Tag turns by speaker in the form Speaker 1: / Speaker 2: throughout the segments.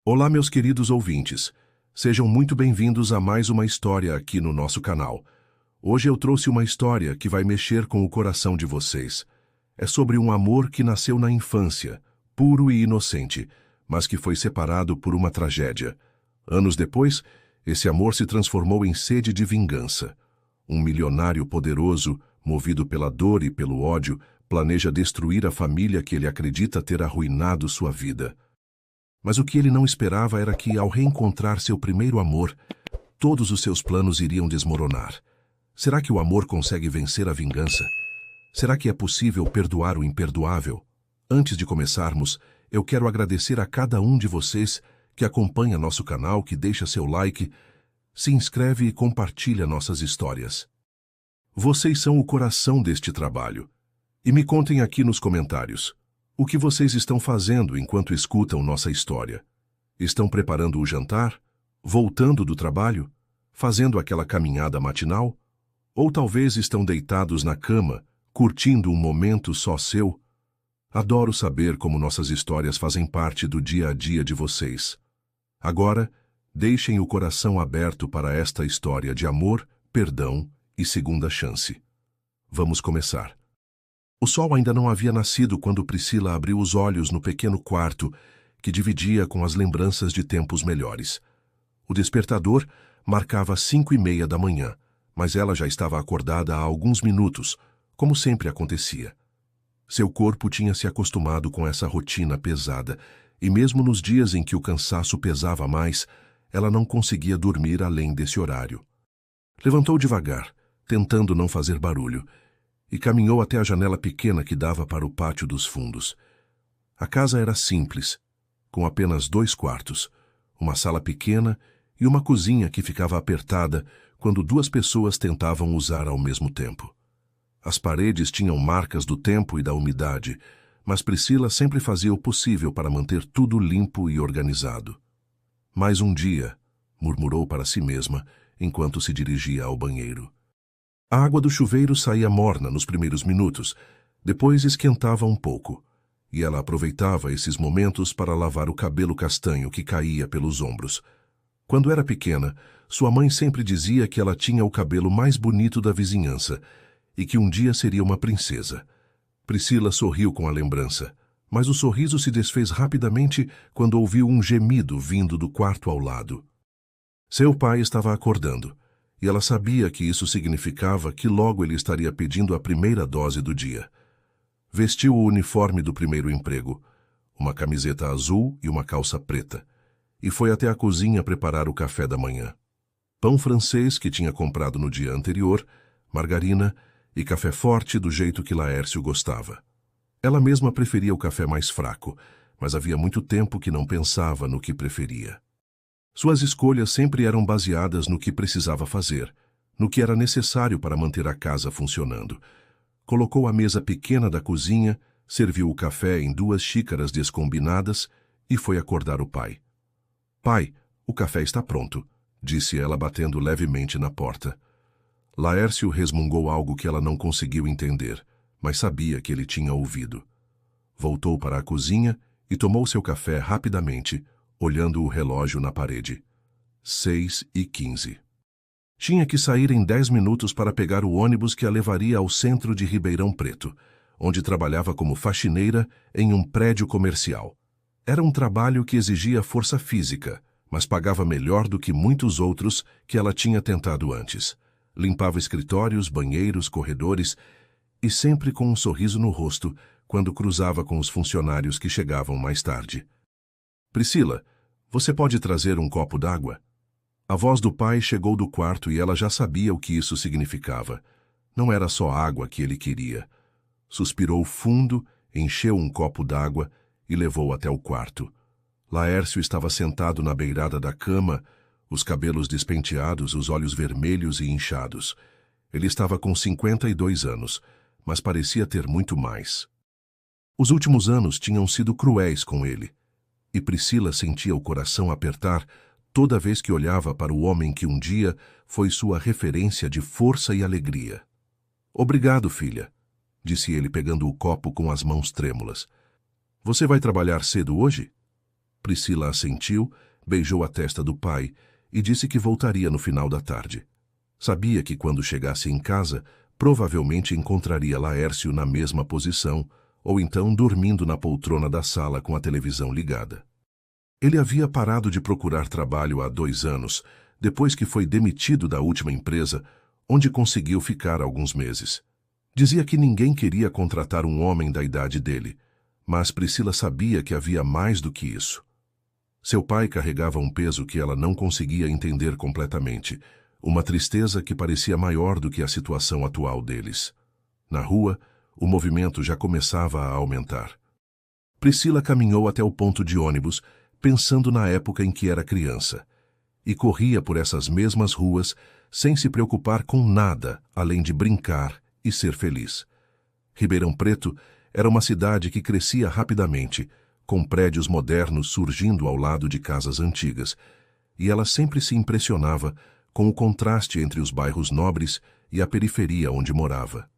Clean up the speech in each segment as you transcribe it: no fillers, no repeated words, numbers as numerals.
Speaker 1: Olá, meus queridos ouvintes. Sejam muito bem-vindos a mais uma história aqui no nosso canal. Hoje eu trouxe uma história que vai mexer com o coração de vocês. É sobre um amor que nasceu na infância, puro e inocente, mas que foi separado por uma tragédia. Anos depois, esse amor se transformou em sede de vingança. Um milionário poderoso, movido pela dor e pelo ódio, planeja destruir a família que ele acredita ter arruinado sua vida. Mas o que ele não esperava era que, ao reencontrar seu primeiro amor, todos os seus planos iriam desmoronar. Será que o amor consegue vencer a vingança? Será que é possível perdoar o imperdoável? Antes de começarmos, eu quero agradecer a cada um de vocês que acompanha nosso canal, que deixa seu like, se inscreve e compartilha nossas histórias. Vocês são o coração deste trabalho. E me contem aqui nos comentários. O que vocês estão fazendo enquanto escutam nossa história? Estão preparando o jantar? Voltando do trabalho? Fazendo aquela caminhada matinal? Ou talvez estão deitados na cama, curtindo um momento só seu? Adoro saber como nossas histórias fazem parte do dia a dia de vocês. Agora, deixem o coração aberto para esta história de amor, perdão e segunda chance. Vamos começar. O sol ainda não havia nascido quando Priscila abriu os olhos no pequeno quarto que dividia com as lembranças de tempos melhores. O despertador marcava 5:30 da manhã, mas ela já estava acordada há alguns minutos, como sempre acontecia. Seu corpo tinha se acostumado com essa rotina pesada, e mesmo nos dias em que o cansaço pesava mais, ela não conseguia dormir além desse horário. Levantou devagar, tentando não fazer barulho, e caminhou até a janela pequena que dava para o pátio dos fundos. A casa era simples, com apenas 2 quartos, uma sala pequena e uma cozinha que ficava apertada quando 2 pessoas tentavam usar ao mesmo tempo. As paredes tinham marcas do tempo e da umidade, mas Priscila sempre fazia o possível para manter tudo limpo e organizado. Mais um dia, murmurou para si mesma enquanto se dirigia ao banheiro. A água do chuveiro saía morna nos primeiros minutos, depois esquentava um pouco, e ela aproveitava esses momentos para lavar o cabelo castanho que caía pelos ombros. Quando era pequena, sua mãe sempre dizia que ela tinha o cabelo mais bonito da vizinhança e que um dia seria uma princesa. Priscila sorriu com a lembrança, mas o sorriso se desfez rapidamente quando ouviu um gemido vindo do quarto ao lado. Seu pai estava acordando, e ela sabia que isso significava que logo ele estaria pedindo a primeira dose do dia. Vestiu o uniforme do primeiro emprego, uma camiseta azul e uma calça preta, e foi até a cozinha preparar o café da manhã. Pão francês que tinha comprado no dia anterior, margarina e café forte do jeito que Laércio gostava. Ela mesma preferia o café mais fraco, mas havia muito tempo que não pensava no que preferia. Suas escolhas sempre eram baseadas no que precisava fazer, no que era necessário para manter a casa funcionando. Colocou a mesa pequena da cozinha, serviu o café em 2 xícaras descombinadas e foi acordar o pai. "Pai, o café está pronto", disse ela batendo levemente na porta. Laércio resmungou algo que ela não conseguiu entender, mas sabia que ele tinha ouvido. Voltou para a cozinha e tomou seu café rapidamente, olhando o relógio na parede. 6:15. Tinha que sair em 10 minutos para pegar o ônibus que a levaria ao centro de Ribeirão Preto, onde trabalhava como faxineira em um prédio comercial. Era um trabalho que exigia força física, mas pagava melhor do que muitos outros que ela tinha tentado antes. Limpava escritórios, banheiros, corredores, e sempre com um sorriso no rosto quando cruzava com os funcionários que chegavam mais tarde. "Priscila, você pode trazer um copo d'água?" A voz do pai chegou do quarto e ela já sabia o que isso significava. Não era só água que ele queria. Suspirou fundo, encheu um copo d'água e levou até o quarto. Laércio estava sentado na beirada da cama, os cabelos despenteados, os olhos vermelhos e inchados. Ele estava com 52 anos, mas parecia ter muito mais. Os últimos anos tinham sido cruéis com ele, e Priscila sentia o coração apertar toda vez que olhava para o homem que um dia foi sua referência de força e alegria. "Obrigado, filha", disse ele pegando o copo com as mãos trêmulas. "Você vai trabalhar cedo hoje?" Priscila assentiu, beijou a testa do pai e disse que voltaria no final da tarde. Sabia que quando chegasse em casa, provavelmente encontraria Laércio na mesma posição, ou então dormindo na poltrona da sala com a televisão ligada. Ele havia parado de procurar trabalho há 2 anos, depois que foi demitido da última empresa, onde conseguiu ficar alguns meses. Dizia que ninguém queria contratar um homem da idade dele, mas Priscila sabia que havia mais do que isso. Seu pai carregava um peso que ela não conseguia entender completamente, uma tristeza que parecia maior do que a situação atual deles. Na rua, o movimento já começava a aumentar. Priscila caminhou até o ponto de ônibus, pensando na época em que era criança, e corria por essas mesmas ruas sem se preocupar com nada além de brincar e ser feliz. Ribeirão Preto era uma cidade que crescia rapidamente, com prédios modernos surgindo ao lado de casas antigas, e ela sempre se impressionava com o contraste entre os bairros nobres e a periferia onde morava.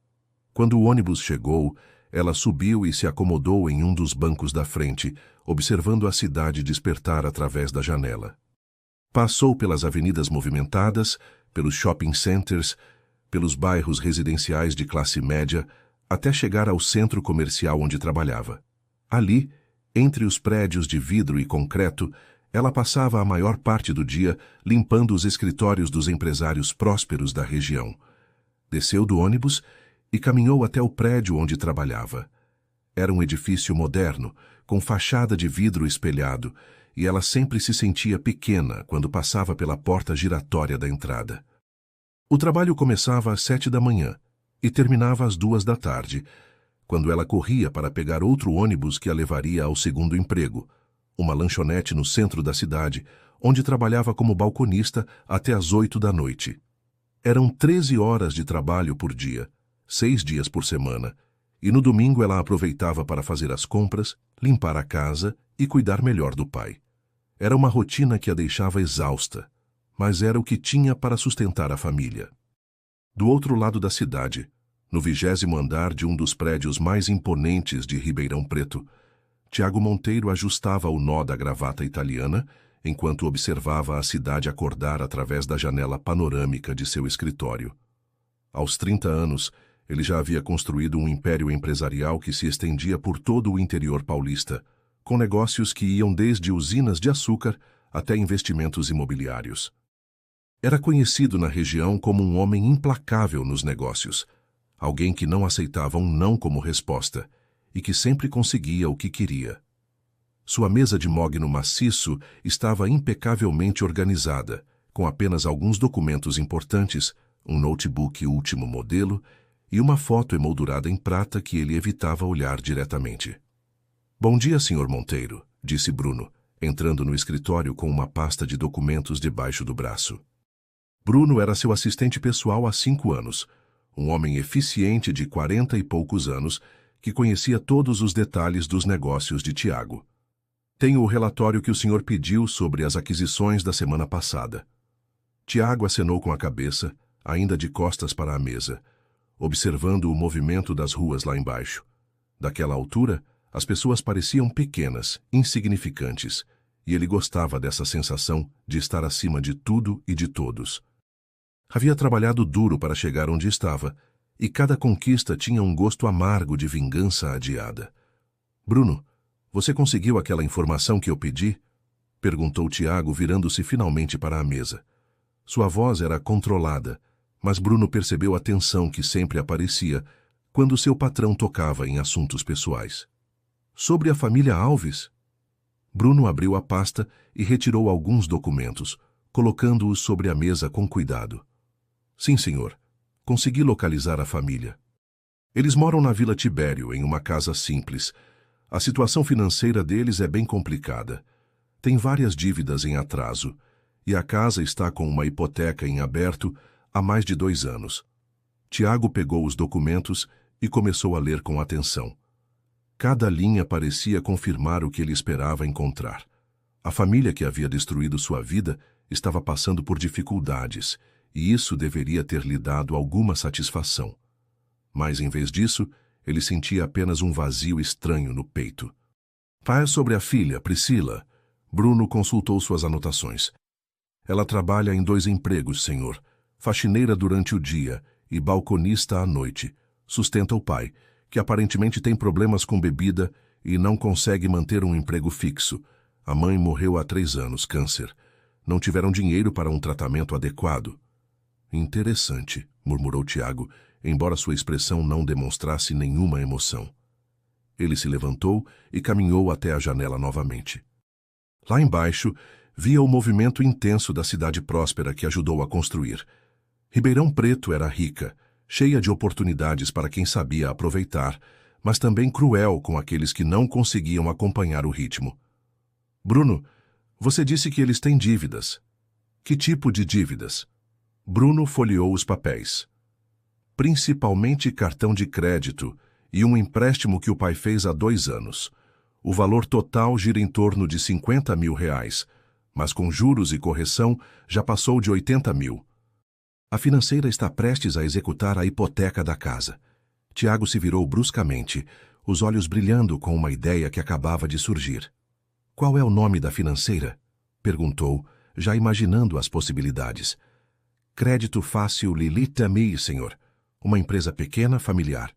Speaker 1: Quando o ônibus chegou, ela subiu e se acomodou em um dos bancos da frente, observando a cidade despertar através da janela. Passou pelas avenidas movimentadas, pelos shopping centers, pelos bairros residenciais de classe média, até chegar ao centro comercial onde trabalhava. Ali, entre os prédios de vidro e concreto, ela passava a maior parte do dia limpando os escritórios dos empresários prósperos da região. Desceu do ônibus e caminhou até o prédio onde trabalhava. Era um edifício moderno, com fachada de vidro espelhado, e ela sempre se sentia pequena quando passava pela porta giratória da entrada. O trabalho começava às 7 da manhã e terminava às 2 da tarde, quando ela corria para pegar outro ônibus que a levaria ao segundo emprego, uma lanchonete no centro da cidade, onde trabalhava como balconista até às 8 da noite. Eram 13 horas de trabalho por dia, 6 dias por semana, e no domingo ela aproveitava para fazer as compras, limpar a casa e cuidar melhor do pai. Era uma rotina que a deixava exausta, mas era o que tinha para sustentar a família. Do outro lado da cidade, no 20º andar de um dos prédios mais imponentes de Ribeirão Preto, Tiago Monteiro ajustava o nó da gravata italiana enquanto observava a cidade acordar através da janela panorâmica de seu escritório. Aos 30 anos, ele já havia construído um império empresarial que se estendia por todo o interior paulista, com negócios que iam desde usinas de açúcar até investimentos imobiliários. Era conhecido na região como um homem implacável nos negócios, alguém que não aceitava um não como resposta e que sempre conseguia o que queria. Sua mesa de mogno maciço estava impecavelmente organizada, com apenas alguns documentos importantes, um notebook último modelo e uma foto emoldurada em prata que ele evitava olhar diretamente. "Bom dia, Sr. Monteiro", disse Bruno, entrando no escritório com uma pasta de documentos debaixo do braço. Bruno era seu assistente pessoal há 5 anos, um homem eficiente de 40 e poucos anos que conhecia todos os detalhes dos negócios de Tiago. "Tenho o relatório que o senhor pediu sobre as aquisições da semana passada." Tiago acenou com a cabeça, ainda de costas para a mesa, observando o movimento das ruas lá embaixo. Daquela altura, as pessoas pareciam pequenas, insignificantes, e ele gostava dessa sensação de estar acima de tudo e de todos. Havia trabalhado duro para chegar onde estava, e cada conquista tinha um gosto amargo de vingança adiada. "Bruno, você conseguiu aquela informação que eu pedi?" perguntou Tiago, virando-se finalmente para a mesa. Sua voz era controlada, mas Bruno percebeu a tensão que sempre aparecia quando seu patrão tocava em assuntos pessoais. "Sobre a família Alves?" Bruno abriu a pasta e retirou alguns documentos, colocando-os sobre a mesa com cuidado. "Sim, senhor. Consegui localizar a família. Eles moram na Vila Tibério, em uma casa simples. A situação financeira deles é bem complicada. Tem várias dívidas em atraso, e a casa está com uma hipoteca em aberto há mais de 2 anos. Tiago pegou os documentos e começou a ler com atenção. Cada linha parecia confirmar o que ele esperava encontrar. A família que havia destruído sua vida estava passando por dificuldades, e isso deveria ter lhe dado alguma satisfação. Mas, em vez disso, ele sentia apenas um vazio estranho no peito. "Fale sobre a filha, Priscila. Bruno consultou suas anotações. Ela trabalha em 2 empregos, senhor. Faxineira durante o dia e balconista à noite. Sustenta o pai, que aparentemente tem problemas com bebida e não consegue manter um emprego fixo. A mãe morreu há 3 anos, câncer. Não tiveram dinheiro para um tratamento adequado. Interessante, murmurou Tiago, embora sua expressão não demonstrasse nenhuma emoção. Ele se levantou e caminhou até a janela novamente. Lá embaixo, via o movimento intenso da cidade próspera que ajudou a construir. Ribeirão Preto era rica, cheia de oportunidades para quem sabia aproveitar, mas também cruel com aqueles que não conseguiam acompanhar o ritmo. Bruno, você disse que eles têm dívidas. Que tipo de dívidas? Bruno folheou os papéis. Principalmente cartão de crédito e um empréstimo que o pai fez há 2 anos. O valor total gira em torno de 50 mil reais, mas com juros e correção já passou de 80 mil. A financeira está prestes a executar a hipoteca da casa. Tiago se virou bruscamente, os olhos brilhando com uma ideia que acabava de surgir. Qual é o nome da financeira? Perguntou, já imaginando as possibilidades. Crédito Fácil Lilita Mi, senhor. Uma empresa pequena, familiar.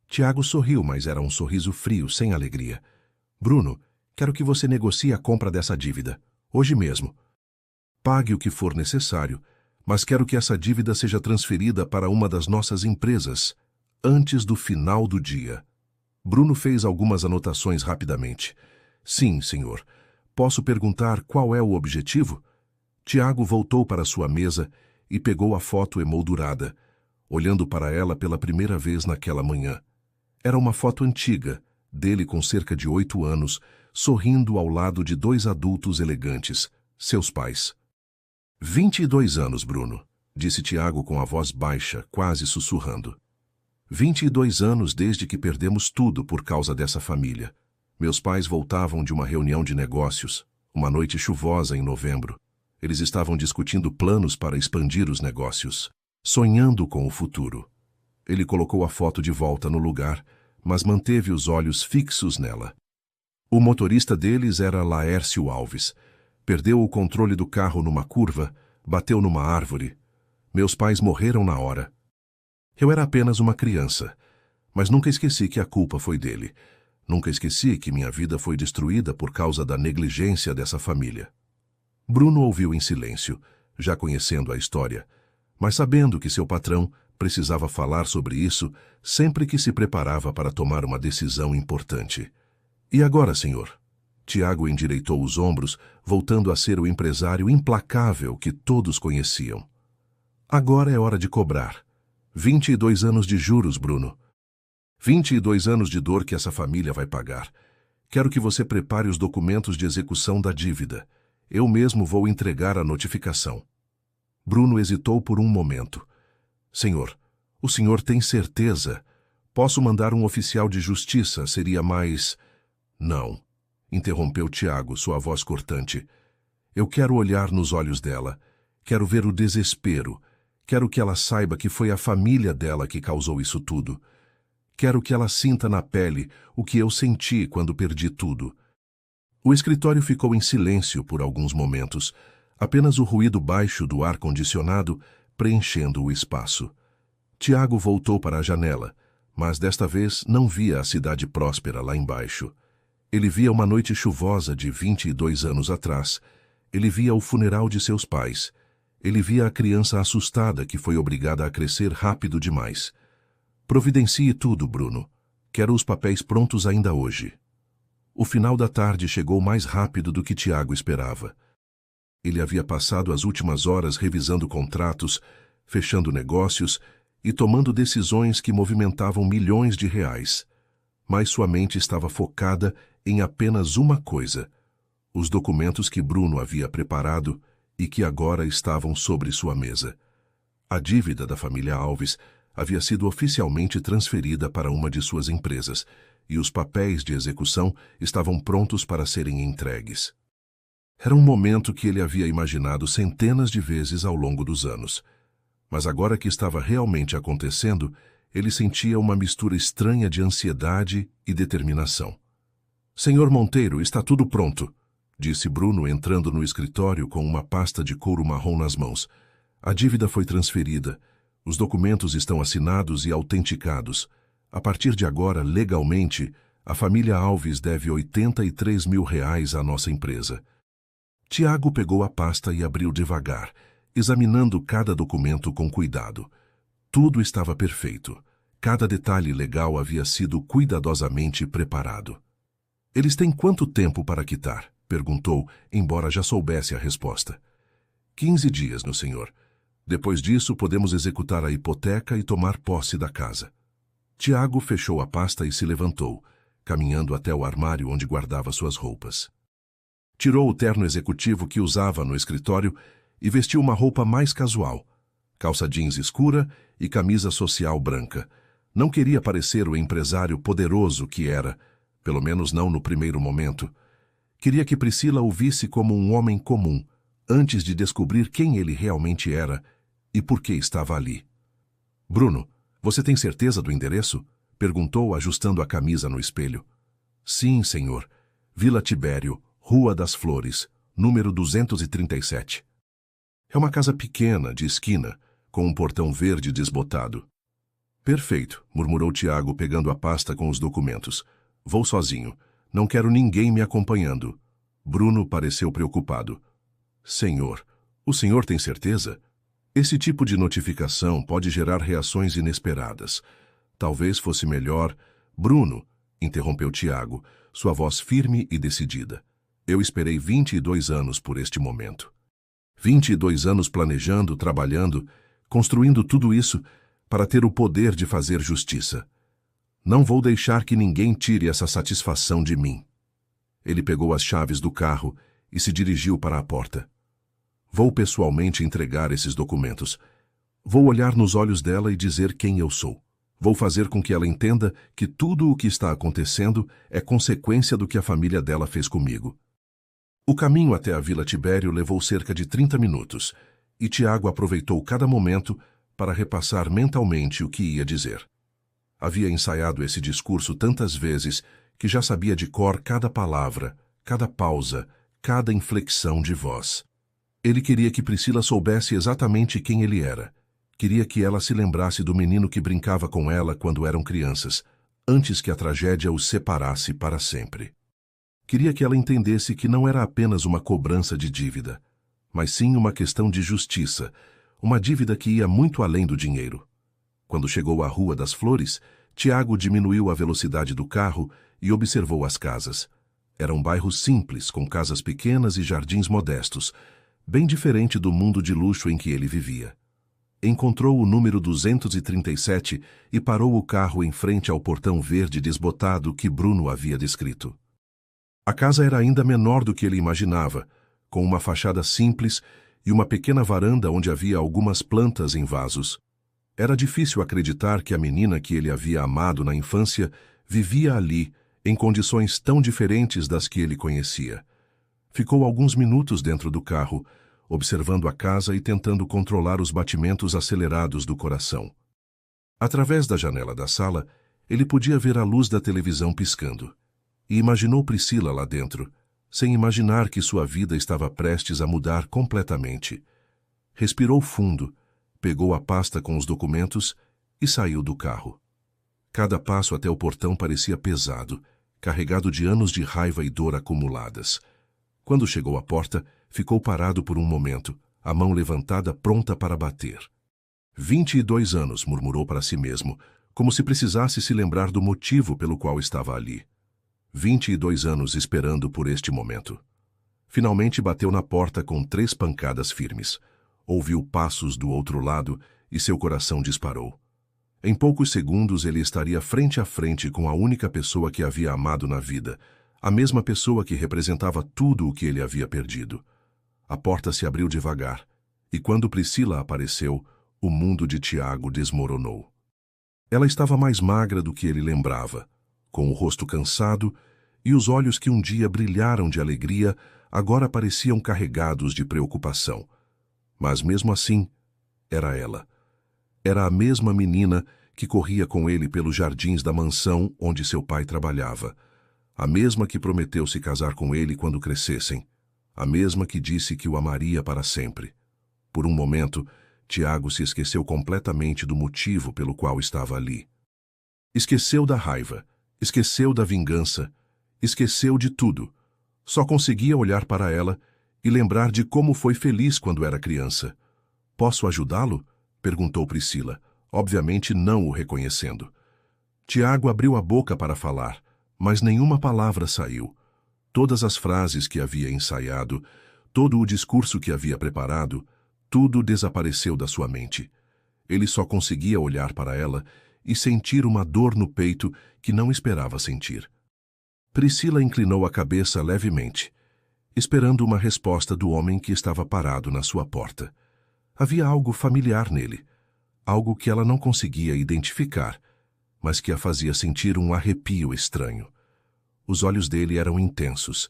Speaker 1: Tiago sorriu, mas era um sorriso frio, sem alegria. Bruno, quero que você negocie a compra dessa dívida, hoje mesmo. Pague o que for necessário, mas quero que essa dívida seja transferida para uma das nossas empresas, antes do final do dia. Bruno fez algumas anotações rapidamente. Sim, senhor. Posso perguntar qual é o objetivo? Tiago voltou para sua mesa e pegou a foto emoldurada, olhando para ela pela primeira vez naquela manhã. Era uma foto antiga, dele com cerca de 8 anos, sorrindo ao lado de 2 adultos elegantes, seus pais. 22 anos, Bruno, disse Tiago com a voz baixa, quase sussurrando. 22 anos desde que perdemos tudo por causa dessa família. Meus pais voltavam de uma reunião de negócios, uma noite chuvosa em novembro. Eles estavam discutindo planos para expandir os negócios, sonhando com o futuro. Ele colocou a foto de volta no lugar, mas manteve os olhos fixos nela. O motorista deles era Laércio Alves. Perdeu o controle do carro numa curva, bateu numa árvore. Meus pais morreram na hora. Eu era apenas uma criança, mas nunca esqueci que a culpa foi dele. Nunca esqueci que minha vida foi destruída por causa da negligência dessa família. Bruno ouviu em silêncio, já conhecendo a história, mas sabendo que seu patrão precisava falar sobre isso sempre que se preparava para tomar uma decisão importante. E agora, senhor? Tiago endireitou os ombros, voltando a ser o empresário implacável que todos conheciam. Agora é hora de cobrar. 22 anos de juros, Bruno. 22 anos de dor que essa família vai pagar. Quero que você prepare os documentos de execução da dívida. Eu mesmo vou entregar a notificação. Bruno hesitou por um momento. Senhor, o senhor tem certeza? Posso mandar um oficial de justiça, seria mais... Não, interrompeu Tiago, sua voz cortante. Eu quero olhar nos olhos dela. Quero ver o desespero. Quero que ela saiba que foi a família dela que causou isso tudo. Quero que ela sinta na pele o que eu senti quando perdi tudo. O escritório ficou em silêncio por alguns momentos, apenas o ruído baixo do ar-condicionado preenchendo o espaço. Tiago voltou para a janela, mas desta vez não via a cidade próspera lá embaixo. Ele via uma noite chuvosa de 22 anos atrás. Ele via o funeral de seus pais. Ele via a criança assustada que foi obrigada a crescer rápido demais. Providencie tudo, Bruno. Quero os papéis prontos ainda hoje. O final da tarde chegou mais rápido do que Tiago esperava. Ele havia passado as últimas horas revisando contratos, fechando negócios e tomando decisões que movimentavam milhões de reais. Mas sua mente estava focada em apenas uma coisa: os documentos que Bruno havia preparado e que agora estavam sobre sua mesa. A dívida da família Alves havia sido oficialmente transferida para uma de suas empresas, e os papéis de execução estavam prontos para serem entregues. Era um momento que ele havia imaginado centenas de vezes ao longo dos anos. Mas agora que estava realmente acontecendo, ele sentia uma mistura estranha de ansiedade e determinação. Senhor Monteiro, está tudo pronto. disse Bruno entrando no escritório com uma pasta de couro marrom nas mãos. A dívida foi transferida. Os documentos estão assinados e autenticados. A partir de agora, legalmente, a família Alves deve R$ 83 mil à nossa empresa. Tiago pegou a pasta e abriu devagar, examinando cada documento com cuidado. Tudo estava perfeito. Cada detalhe legal havia sido cuidadosamente preparado. Eles têm quanto tempo para quitar? Perguntou, embora já soubesse a resposta. 15 dias, meu senhor. Depois disso, podemos executar a hipoteca e tomar posse da casa. Tiago fechou a pasta e se levantou, caminhando até o armário onde guardava suas roupas. Tirou o terno executivo que usava no escritório e vestiu uma roupa mais casual, calça jeans escura e camisa social branca. Não queria parecer o empresário poderoso que era, pelo menos não no primeiro momento. Queria que Priscila o visse como um homem comum, antes de descobrir quem ele realmente era e por que estava ali. Bruno, você tem certeza do endereço? Perguntou, ajustando a camisa no espelho. Sim, senhor. Vila Tibério, Rua das Flores, número 237. É uma casa pequena, de esquina, com um portão verde desbotado. Perfeito, murmurou Tiago, pegando a pasta com os documentos. Vou sozinho. Não quero ninguém me acompanhando. Bruno pareceu preocupado. Senhor, o senhor tem certeza? Esse tipo de notificação pode gerar reações inesperadas. Talvez fosse melhor... Bruno, interrompeu Tiago, sua voz firme e decidida. Eu esperei 22 anos por este momento. 22 anos planejando, trabalhando, construindo tudo isso para ter o poder de fazer justiça. Não vou deixar que ninguém tire essa satisfação de mim. Ele pegou as chaves do carro e se dirigiu para a porta. Vou pessoalmente entregar esses documentos. Vou olhar nos olhos dela e dizer quem eu sou. Vou fazer com que ela entenda que tudo o que está acontecendo é consequência do que a família dela fez comigo. O caminho até a Vila Tibério levou cerca de 30 minutos, e Tiago aproveitou cada momento para repassar mentalmente o que ia dizer. Havia ensaiado esse discurso tantas vezes que já sabia de cor cada palavra, cada pausa, cada inflexão de voz. Ele queria que Priscila soubesse exatamente quem ele era. Queria que ela se lembrasse do menino que brincava com ela quando eram crianças, antes que a tragédia os separasse para sempre. Queria que ela entendesse que não era apenas uma cobrança de dívida, mas sim uma questão de justiça, uma dívida que ia muito além do dinheiro. Quando chegou à Rua das Flores, Tiago diminuiu a velocidade do carro e observou as casas. Era um bairro simples, com casas pequenas e jardins modestos, bem diferente do mundo de luxo em que ele vivia. Encontrou o número 237 e parou o carro em frente ao portão verde desbotado que Bruno havia descrito. A casa era ainda menor do que ele imaginava, com uma fachada simples e uma pequena varanda onde havia algumas plantas em vasos. Era difícil acreditar que a menina que ele havia amado na infância vivia ali, em condições tão diferentes das que ele conhecia. Ficou alguns minutos dentro do carro, observando a casa e tentando controlar os batimentos acelerados do coração. Através da janela da sala, ele podia ver a luz da televisão piscando. E imaginou Priscila lá dentro, sem imaginar que sua vida estava prestes a mudar completamente. Respirou fundo, pegou a pasta com os documentos e saiu do carro. Cada passo até o portão parecia pesado, carregado de anos de raiva e dor acumuladas. Quando chegou à porta, ficou parado por um momento, a mão levantada pronta para bater. 22 anos, murmurou para si mesmo, como se precisasse se lembrar do motivo pelo qual estava ali. 22 anos esperando por este momento. Finalmente bateu na porta com 3 pancadas firmes. Ouviu passos do outro lado e seu coração disparou. Em poucos segundos ele estaria frente a frente com a única pessoa que havia amado na vida, a mesma pessoa que representava tudo o que ele havia perdido. A porta se abriu devagar, e quando Priscila apareceu, o mundo de Tiago desmoronou. Ela estava mais magra do que ele lembrava, com o rosto cansado e os olhos que um dia brilharam de alegria agora pareciam carregados de preocupação. Mas mesmo assim, era ela. Era a mesma menina que corria com ele pelos jardins da mansão onde seu pai trabalhava. A mesma que prometeu se casar com ele quando crescessem. A mesma que disse que o amaria para sempre. Por um momento, Tiago se esqueceu completamente do motivo pelo qual estava ali. Esqueceu da raiva, esqueceu da vingança, esqueceu de tudo. Só conseguia olhar para ela e lembrar de como foi feliz quando era criança. "Posso ajudá-lo?" perguntou Priscila, obviamente não o reconhecendo. Tiago abriu a boca para falar, mas nenhuma palavra saiu. Todas as frases que havia ensaiado, todo o discurso que havia preparado, tudo desapareceu da sua mente. Ele só conseguia olhar para ela e sentir uma dor no peito que não esperava sentir. Priscila inclinou a cabeça levemente, esperando uma resposta do homem que estava parado na sua porta. Havia algo familiar nele, algo que ela não conseguia identificar, mas que a fazia sentir um arrepio estranho. Os olhos dele eram intensos,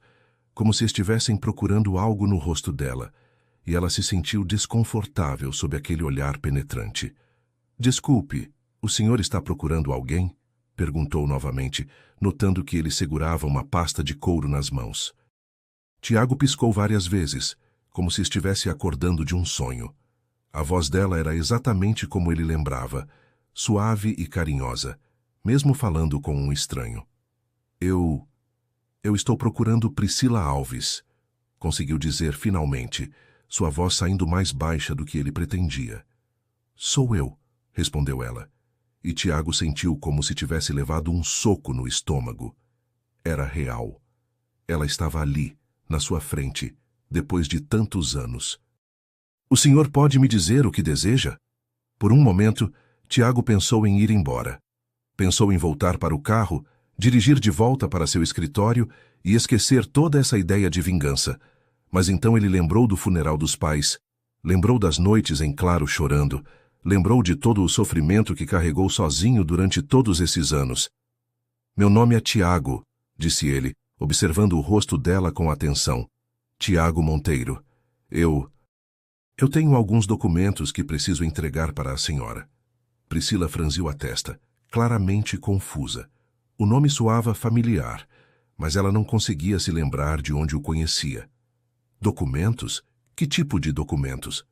Speaker 1: como se estivessem procurando algo no rosto dela, e ela se sentiu desconfortável sob aquele olhar penetrante. "Desculpe, o senhor está procurando alguém?" perguntou novamente, notando que ele segurava uma pasta de couro nas mãos. Tiago piscou várias vezes, como se estivesse acordando de um sonho. A voz dela era exatamente como ele lembrava, suave e carinhosa, mesmo falando com um estranho. Eu estou procurando Priscila Alves", conseguiu dizer finalmente, sua voz saindo mais baixa do que ele pretendia. "Sou eu", respondeu ela, e Tiago sentiu como se tivesse levado um soco no estômago. Era real. Ela estava ali, na sua frente, depois de tantos anos. "O senhor pode me dizer o que deseja?" Por um momento, Tiago pensou em ir embora. Pensou em voltar para o carro, dirigir de volta para seu escritório e esquecer toda essa ideia de vingança. Mas então ele lembrou do funeral dos pais, lembrou das noites em claro chorando, lembrou de todo o sofrimento que carregou sozinho durante todos esses anos. "Meu nome é Tiago", disse ele, observando o rosto dela com atenção. "Tiago Monteiro. Eu tenho alguns documentos que preciso entregar para a senhora." Priscila franziu a testa, claramente confusa. O nome soava familiar, mas ela não conseguia se lembrar de onde o conhecia. "Documentos? Que tipo de documentos?"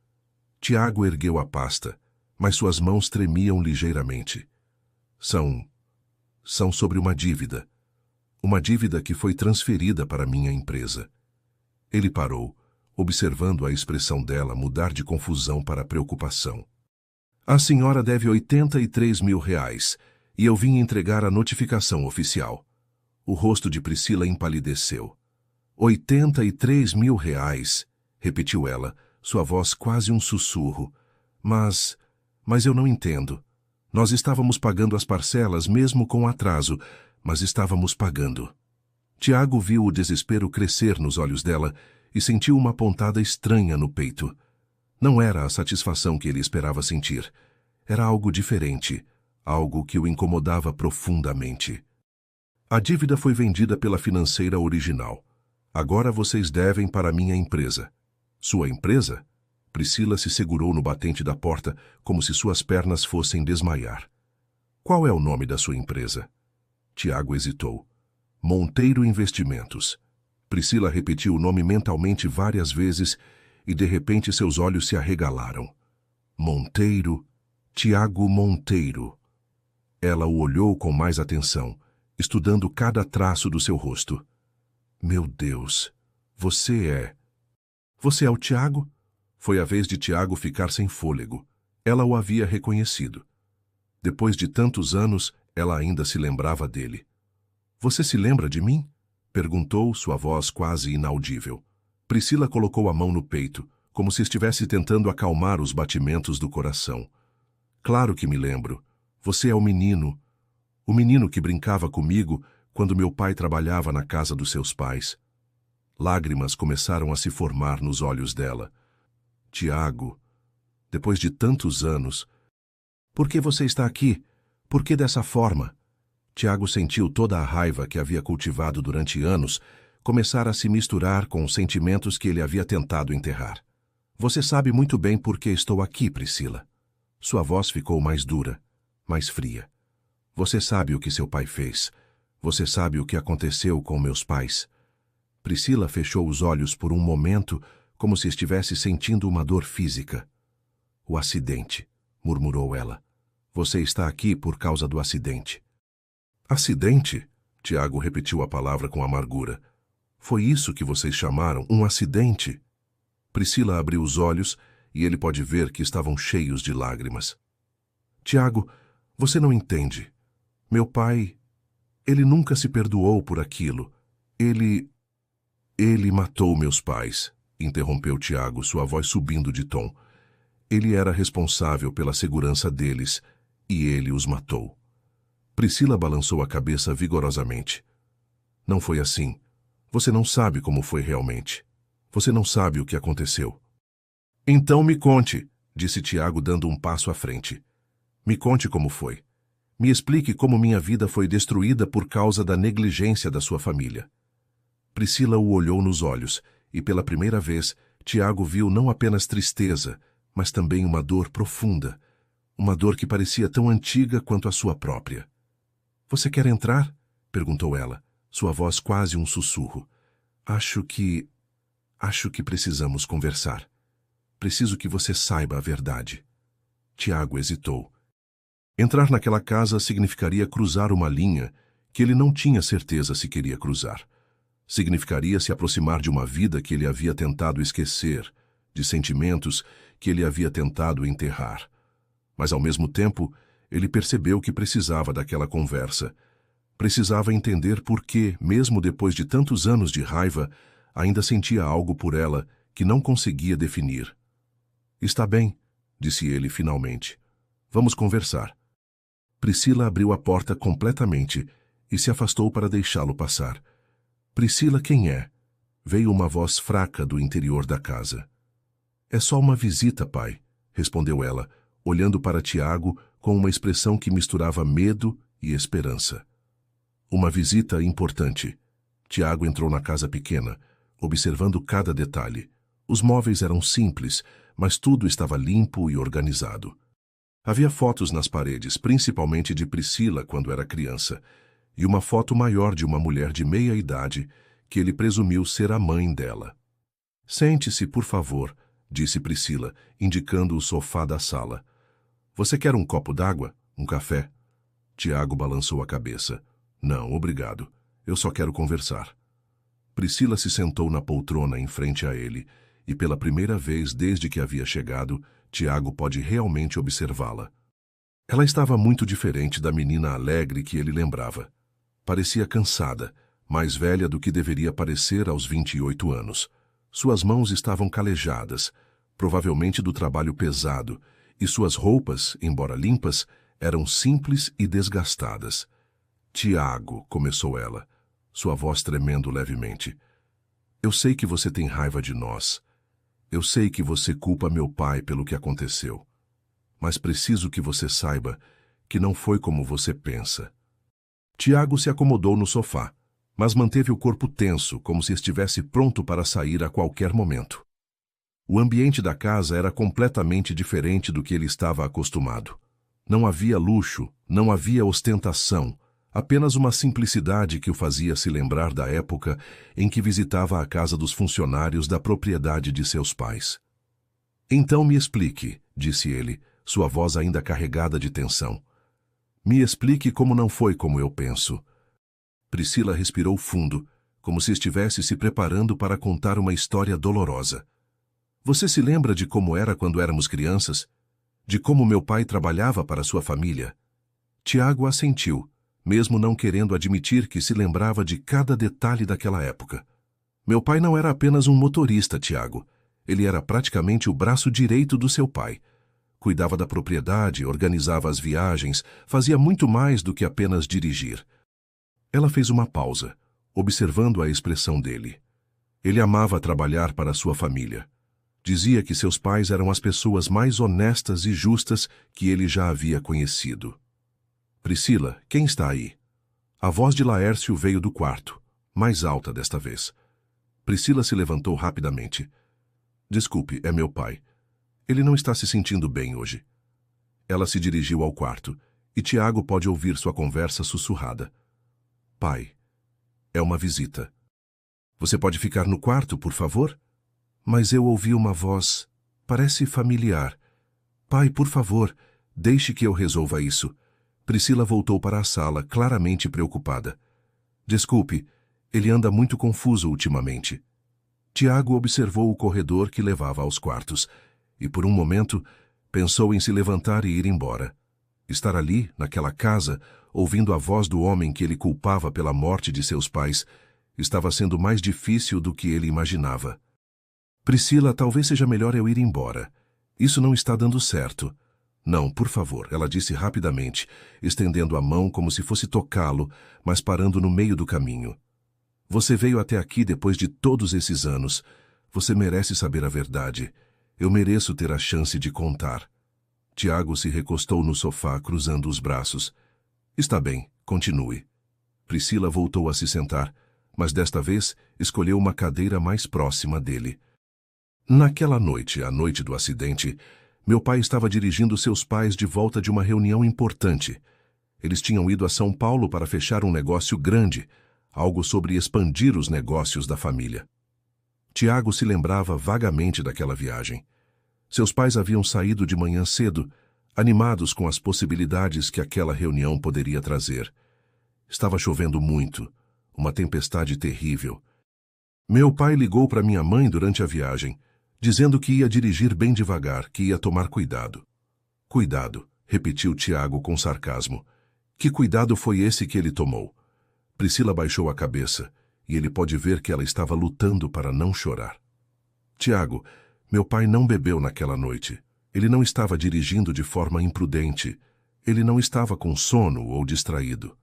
Speaker 1: Tiago ergueu a pasta, mas suas mãos tremiam ligeiramente. São sobre uma dívida. Uma dívida que foi transferida para minha empresa." Ele parou, observando a expressão dela mudar de confusão para preocupação. "A senhora deve R$ 83 mil, e eu vim entregar a notificação oficial." O rosto de Priscila empalideceu. R$ 83 mil, repetiu ela, sua voz quase um sussurro. Mas eu não entendo. Nós estávamos pagando as parcelas mesmo com atraso, mas estávamos pagando." Tiago viu o desespero crescer nos olhos dela e sentiu uma pontada estranha no peito. Não era a satisfação que ele esperava sentir. Era algo diferente, algo que o incomodava profundamente. "A dívida foi vendida pela financeira original. Agora vocês devem para minha empresa." "Sua empresa?" Priscila se segurou no batente da porta, como se suas pernas fossem desmaiar. "Qual é o nome da sua empresa?" Tiago hesitou. "Monteiro Investimentos." Priscila repetiu o nome mentalmente várias vezes e de repente seus olhos se arregalaram. "Monteiro, Tiago Monteiro." Ela o olhou com mais atenção, estudando cada traço do seu rosto. "Meu Deus, você é o Tiago?" Foi a vez de Tiago ficar sem fôlego. Ela o havia reconhecido. Depois de tantos anos, ela ainda se lembrava dele. "Você se lembra de mim?" perguntou, sua voz quase inaudível. Priscila colocou a mão no peito, como se estivesse tentando acalmar os batimentos do coração. "Claro que me lembro. Você é o menino que brincava comigo quando meu pai trabalhava na casa dos seus pais." Lágrimas começaram a se formar nos olhos dela. "Tiago, depois de tantos anos, por que você está aqui? Por que dessa forma?" Tiago sentiu toda a raiva que havia cultivado durante anos começar a se misturar com os sentimentos que ele havia tentado enterrar. "Você sabe muito bem por que estou aqui, Priscila." Sua voz ficou mais dura, mais fria. "Você sabe o que seu pai fez. Você sabe o que aconteceu com meus pais? Priscila fechou os olhos por um momento, como se estivesse sentindo uma dor física. O acidente, murmurou ela. Você está aqui por causa do acidente. Acidente? Tiago repetiu a palavra com amargura. Foi isso que vocês chamaram um acidente? Priscila abriu os olhos e ele pode ver que estavam cheios de lágrimas. Tiago, você não entende. Meu pai, ele nunca se perdoou por aquilo. Ele matou meus pais, interrompeu Tiago, sua voz subindo de tom. Ele era responsável pela segurança deles e ele os matou. Priscila balançou a cabeça vigorosamente. Não foi assim. Você não sabe como foi realmente. Você não sabe o que aconteceu. Então me conte, disse Tiago dando um passo à frente. Me conte como foi. Me explique como minha vida foi destruída por causa da negligência da sua família. Priscila o olhou nos olhos e, pela primeira vez, Tiago viu não apenas tristeza, mas também uma dor profunda. Uma dor que parecia tão antiga quanto a sua própria. Você quer entrar? Perguntou ela, sua voz quase um sussurro. Acho que precisamos conversar. Preciso que você saiba a verdade. Tiago hesitou. Entrar naquela casa significaria cruzar uma linha que ele não tinha certeza se queria cruzar. Significaria se aproximar de uma vida que ele havia tentado esquecer, de sentimentos que ele havia tentado enterrar. Mas, ao mesmo tempo, ele percebeu que precisava daquela conversa. Precisava entender por que, mesmo depois de tantos anos de raiva, ainda sentia algo por ela que não conseguia definir. Está bem, disse ele finalmente. Vamos conversar. Priscila abriu a porta completamente e se afastou para deixá-lo passar. Priscila, quem é? Veio uma voz fraca do interior da casa. É só uma visita, pai, respondeu ela, olhando para Tiago com uma expressão que misturava medo e esperança. Uma visita importante. Tiago entrou na casa pequena, observando cada detalhe. Os móveis eram simples, mas tudo estava limpo e organizado. Havia fotos nas paredes, principalmente de Priscila quando era criança, e uma foto maior de uma mulher de meia idade, que ele presumiu ser a mãe dela. Sente-se, por favor, disse Priscila, indicando o sofá da sala. Você quer um copo d'água? Um café? Tiago balançou a cabeça. Não, obrigado. Eu só quero conversar. Priscila se sentou na poltrona em frente a ele, e pela primeira vez desde que havia chegado, Tiago pode realmente observá-la. Ela estava muito diferente da menina alegre que ele lembrava. Parecia cansada, mais velha do que deveria parecer aos 28 anos. Suas mãos estavam calejadas, provavelmente do trabalho pesado, e suas roupas, embora limpas, eram simples e desgastadas. Tiago, começou ela, sua voz tremendo levemente. Eu sei que você tem raiva de nós. Eu sei que você culpa meu pai pelo que aconteceu. Mas preciso que você saiba que não foi como você pensa. Tiago se acomodou no sofá, mas manteve o corpo tenso, como se estivesse pronto para sair a qualquer momento. O ambiente da casa era completamente diferente do que ele estava acostumado. Não havia luxo, não havia ostentação, apenas uma simplicidade que o fazia se lembrar da época em que visitava a casa dos funcionários da propriedade de seus pais. Então me explique, disse ele, sua voz ainda carregada de tensão. Me explique como não foi como eu penso. Priscila respirou fundo, como se estivesse se preparando para contar uma história dolorosa. Você se lembra de como era quando éramos crianças? De como meu pai trabalhava para sua família? Tiago assentiu, mesmo não querendo admitir que se lembrava de cada detalhe daquela época. Meu pai não era apenas um motorista, Tiago. Ele era praticamente o braço direito do seu pai. Cuidava da propriedade, organizava as viagens, fazia muito mais do que apenas dirigir. Ela fez uma pausa, observando a expressão dele. Ele amava trabalhar para sua família. Dizia que seus pais eram as pessoas mais honestas e justas que ele já havia conhecido. Priscila, quem está aí? A voz de Laércio veio do quarto, mais alta desta vez. Priscila se levantou rapidamente. Desculpe, é meu pai. Ele não está se sentindo bem hoje. Ela se dirigiu ao quarto, e Tiago pode ouvir sua conversa sussurrada. Pai, é uma visita. Você pode ficar no quarto, por favor? Mas eu ouvi uma voz. Parece familiar. Pai, por favor, deixe que eu resolva isso. Priscila voltou para a sala, claramente preocupada. Desculpe, ele anda muito confuso ultimamente. Tiago observou o corredor que levava aos quartos e, por um momento, pensou em se levantar e ir embora. Estar ali, naquela casa, ouvindo a voz do homem que ele culpava pela morte de seus pais, estava sendo mais difícil do que ele imaginava. Priscila, talvez seja melhor eu ir embora. Isso não está dando certo. Não, por favor, ela disse rapidamente, estendendo a mão como se fosse tocá-lo, mas parando no meio do caminho. Você veio até aqui depois de todos esses anos. Você merece saber a verdade. Eu mereço ter a chance de contar. Tiago se recostou no sofá, cruzando os braços. Está bem, continue. Priscila voltou a se sentar, mas desta vez escolheu uma cadeira mais próxima dele. Naquela noite, a noite do acidente, meu pai estava dirigindo seus pais de volta de uma reunião importante. Eles tinham ido a São Paulo para fechar um negócio grande, algo sobre expandir os negócios da família. Tiago se lembrava vagamente daquela viagem. Seus pais haviam saído de manhã cedo, animados com as possibilidades que aquela reunião poderia trazer. Estava chovendo muito, uma tempestade terrível. Meu pai ligou para minha mãe durante a viagem, dizendo que ia dirigir bem devagar, que ia tomar cuidado. Cuidado, repetiu Tiago com sarcasmo. Que cuidado foi esse que ele tomou? Priscila baixou a cabeça, e ele pode ver que ela estava lutando para não chorar. Tiago, meu pai não bebeu naquela noite. Ele não estava dirigindo de forma imprudente. Ele não estava com sono ou distraído.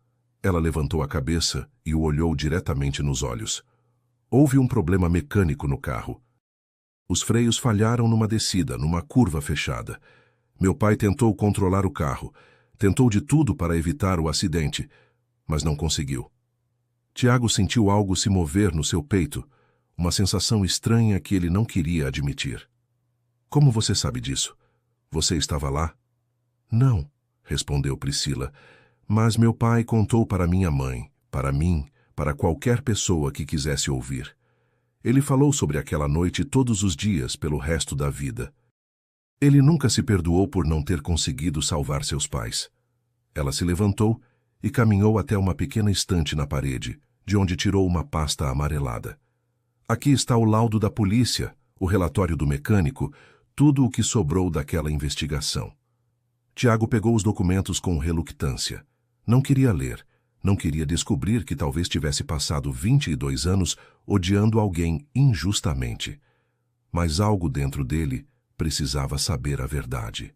Speaker 1: Ela levantou a cabeça e o olhou diretamente nos olhos. Houve um problema mecânico no carro. Os freios falharam numa descida, numa curva fechada. Meu pai tentou controlar o carro, tentou de tudo para evitar o acidente, mas não conseguiu. Tiago sentiu algo se mover no seu peito, uma sensação estranha que ele não queria admitir. Como você sabe disso? Você estava lá? Não, respondeu Priscila, mas meu pai contou para minha mãe, para mim, para qualquer pessoa que quisesse ouvir. Ele falou sobre aquela noite todos os dias pelo resto da vida. Ele nunca se perdoou por não ter conseguido salvar seus pais. Ela se levantou e caminhou até uma pequena estante na parede, de onde tirou uma pasta amarelada. Aqui está o laudo da polícia, o relatório do mecânico, tudo o que sobrou daquela investigação. Tiago pegou os documentos com reluctância. Não queria ler. Não queria descobrir que talvez tivesse passado 22 anos odiando alguém injustamente. Mas algo dentro dele precisava saber a verdade.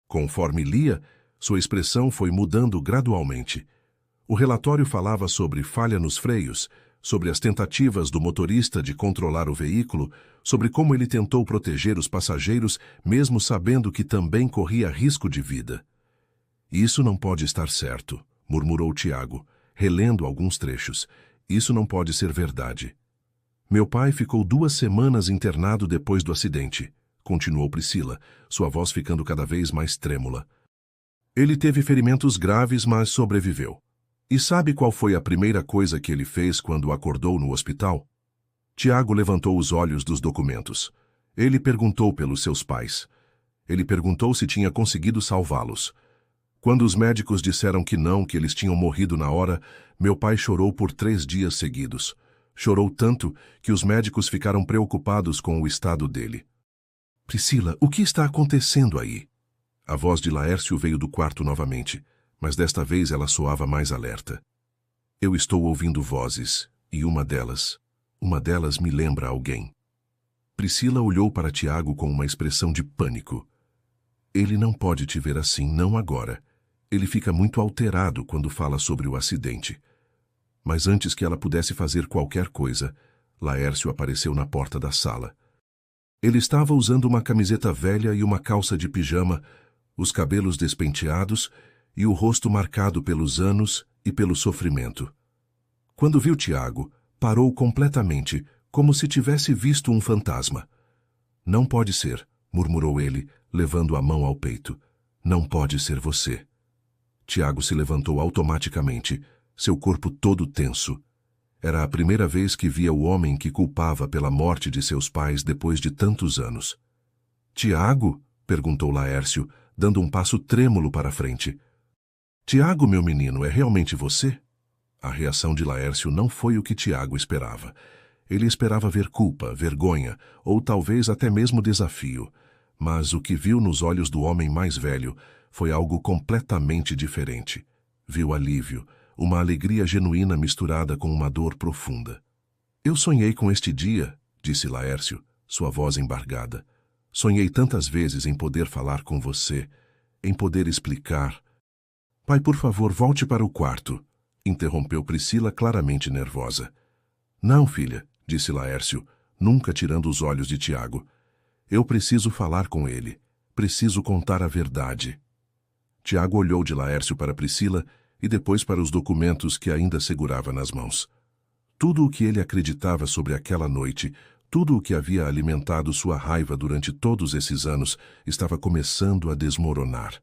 Speaker 1: Conforme lia, sua expressão foi mudando gradualmente. O relatório falava sobre falha nos freios, sobre as tentativas do motorista de controlar o veículo, sobre como ele tentou proteger os passageiros, mesmo sabendo que também corria risco de vida. Isso não pode estar certo, murmurou Tiago, relendo alguns trechos. Isso não pode ser verdade. Meu pai ficou 2 semanas internado depois do acidente, continuou Priscila, sua voz ficando cada vez mais trêmula. Ele teve ferimentos graves, mas sobreviveu. E sabe qual foi a primeira coisa que ele fez quando acordou no hospital? Tiago levantou os olhos dos documentos. Ele perguntou pelos seus pais. Ele perguntou se tinha conseguido salvá-los. Quando os médicos disseram que não, que eles tinham morrido na hora, meu pai chorou por 3 dias seguidos. Chorou tanto que os médicos ficaram preocupados com o estado dele. Priscila, o que está acontecendo aí? A voz de Laércio veio do quarto novamente, mas desta vez ela soava mais alerta. Eu estou ouvindo vozes, e uma delas me lembra alguém. Priscila olhou para Tiago com uma expressão de pânico. Ele não pode te ver assim, não agora. Ele fica muito alterado quando fala sobre o acidente. Mas antes que ela pudesse fazer qualquer coisa, Laércio apareceu na porta da sala. Ele estava usando uma camiseta velha e uma calça de pijama, os cabelos despenteados e o rosto marcado pelos anos e pelo sofrimento. Quando viu Tiago, parou completamente, como se tivesse visto um fantasma. Não pode ser, murmurou ele, levando a mão ao peito. Não pode ser você. Tiago se levantou automaticamente, seu corpo todo tenso. Era a primeira vez que via o homem que culpava pela morte de seus pais depois de tantos anos. Tiago? Perguntou Laércio, dando um passo trêmulo para a frente. Tiago, meu menino, é realmente você? A reação de Laércio não foi o que Tiago esperava. Ele esperava ver culpa, vergonha, ou talvez até mesmo desafio. Mas o que viu nos olhos do homem mais velho foi algo completamente diferente. Viu alívio, uma alegria genuína misturada com uma dor profunda. Eu sonhei com este dia, disse Laércio, sua voz embargada. Sonhei tantas vezes em poder falar com você, em poder explicar. Pai, por favor, volte para o quarto, interrompeu Priscila claramente nervosa. Não, filha, disse Laércio, nunca tirando os olhos de Tiago. Eu preciso falar com ele. Preciso contar a verdade. Tiago olhou de Laércio para Priscila e depois para os documentos que ainda segurava nas mãos. Tudo o que ele acreditava sobre aquela noite, tudo o que havia alimentado sua raiva durante todos esses anos, estava começando a desmoronar.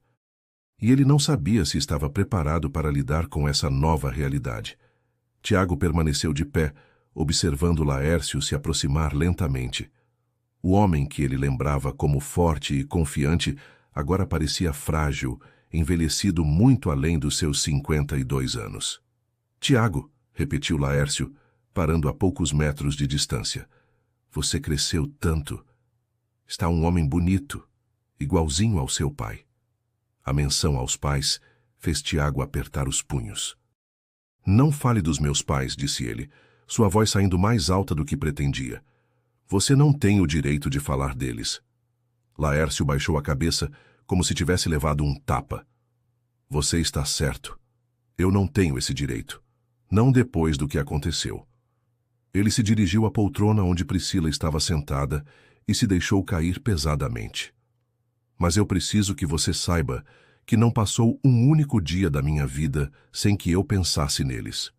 Speaker 1: E ele não sabia se estava preparado para lidar com essa nova realidade. Tiago permaneceu de pé, observando Laércio se aproximar lentamente. O homem que ele lembrava como forte e confiante agora parecia frágil, envelhecido muito além dos seus 52 anos. Tiago, repetiu Laércio, parando a poucos metros de distância. Você cresceu tanto. Está um homem bonito, igualzinho ao seu pai. A menção aos pais fez Tiago apertar os punhos. Não fale dos meus pais, disse ele, sua voz saindo mais alta do que pretendia. Você não tem o direito de falar deles. Laércio baixou a cabeça como se tivesse levado um tapa. Você está certo. Eu não tenho esse direito. Não depois do que aconteceu. Ele se dirigiu à poltrona onde Priscila estava sentada e se deixou cair pesadamente. Mas eu preciso que você saiba que não passou um único dia da minha vida sem que eu pensasse neles.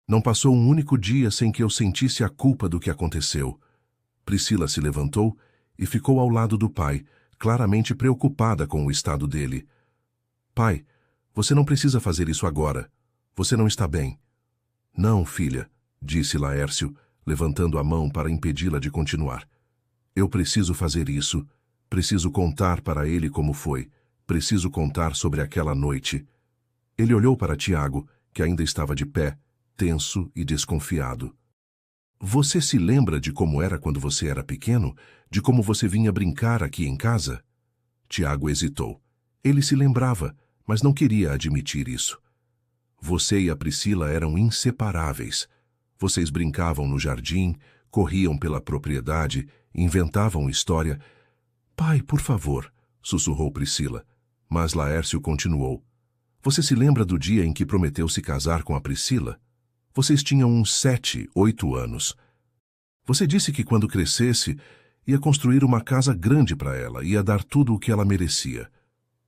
Speaker 1: Não passou um único dia sem que eu sentisse a culpa do que aconteceu. Priscila se levantou e ficou ao lado do pai, claramente preocupada com o estado dele. Pai, você não precisa fazer isso agora. Você não está bem. Não, filha, disse Laércio, levantando a mão para impedi-la de continuar. Eu preciso fazer isso. Preciso contar para ele como foi. Preciso contar sobre aquela noite. Ele olhou para Tiago, que ainda estava de pé, tenso e desconfiado. Você se lembra de como era quando você era pequeno? De como você vinha brincar aqui em casa? Tiago hesitou. Ele se lembrava, mas não queria admitir isso. Você e a Priscila eram inseparáveis. Vocês brincavam no jardim, corriam pela propriedade, inventavam história. Pai, por favor, sussurrou Priscila. Mas Laércio continuou. Você se lembra do dia em que prometeu se casar com a Priscila? Vocês tinham uns 7, 8 anos. Você disse que quando crescesse, ia construir uma casa grande para ela, ia dar tudo o que ela merecia.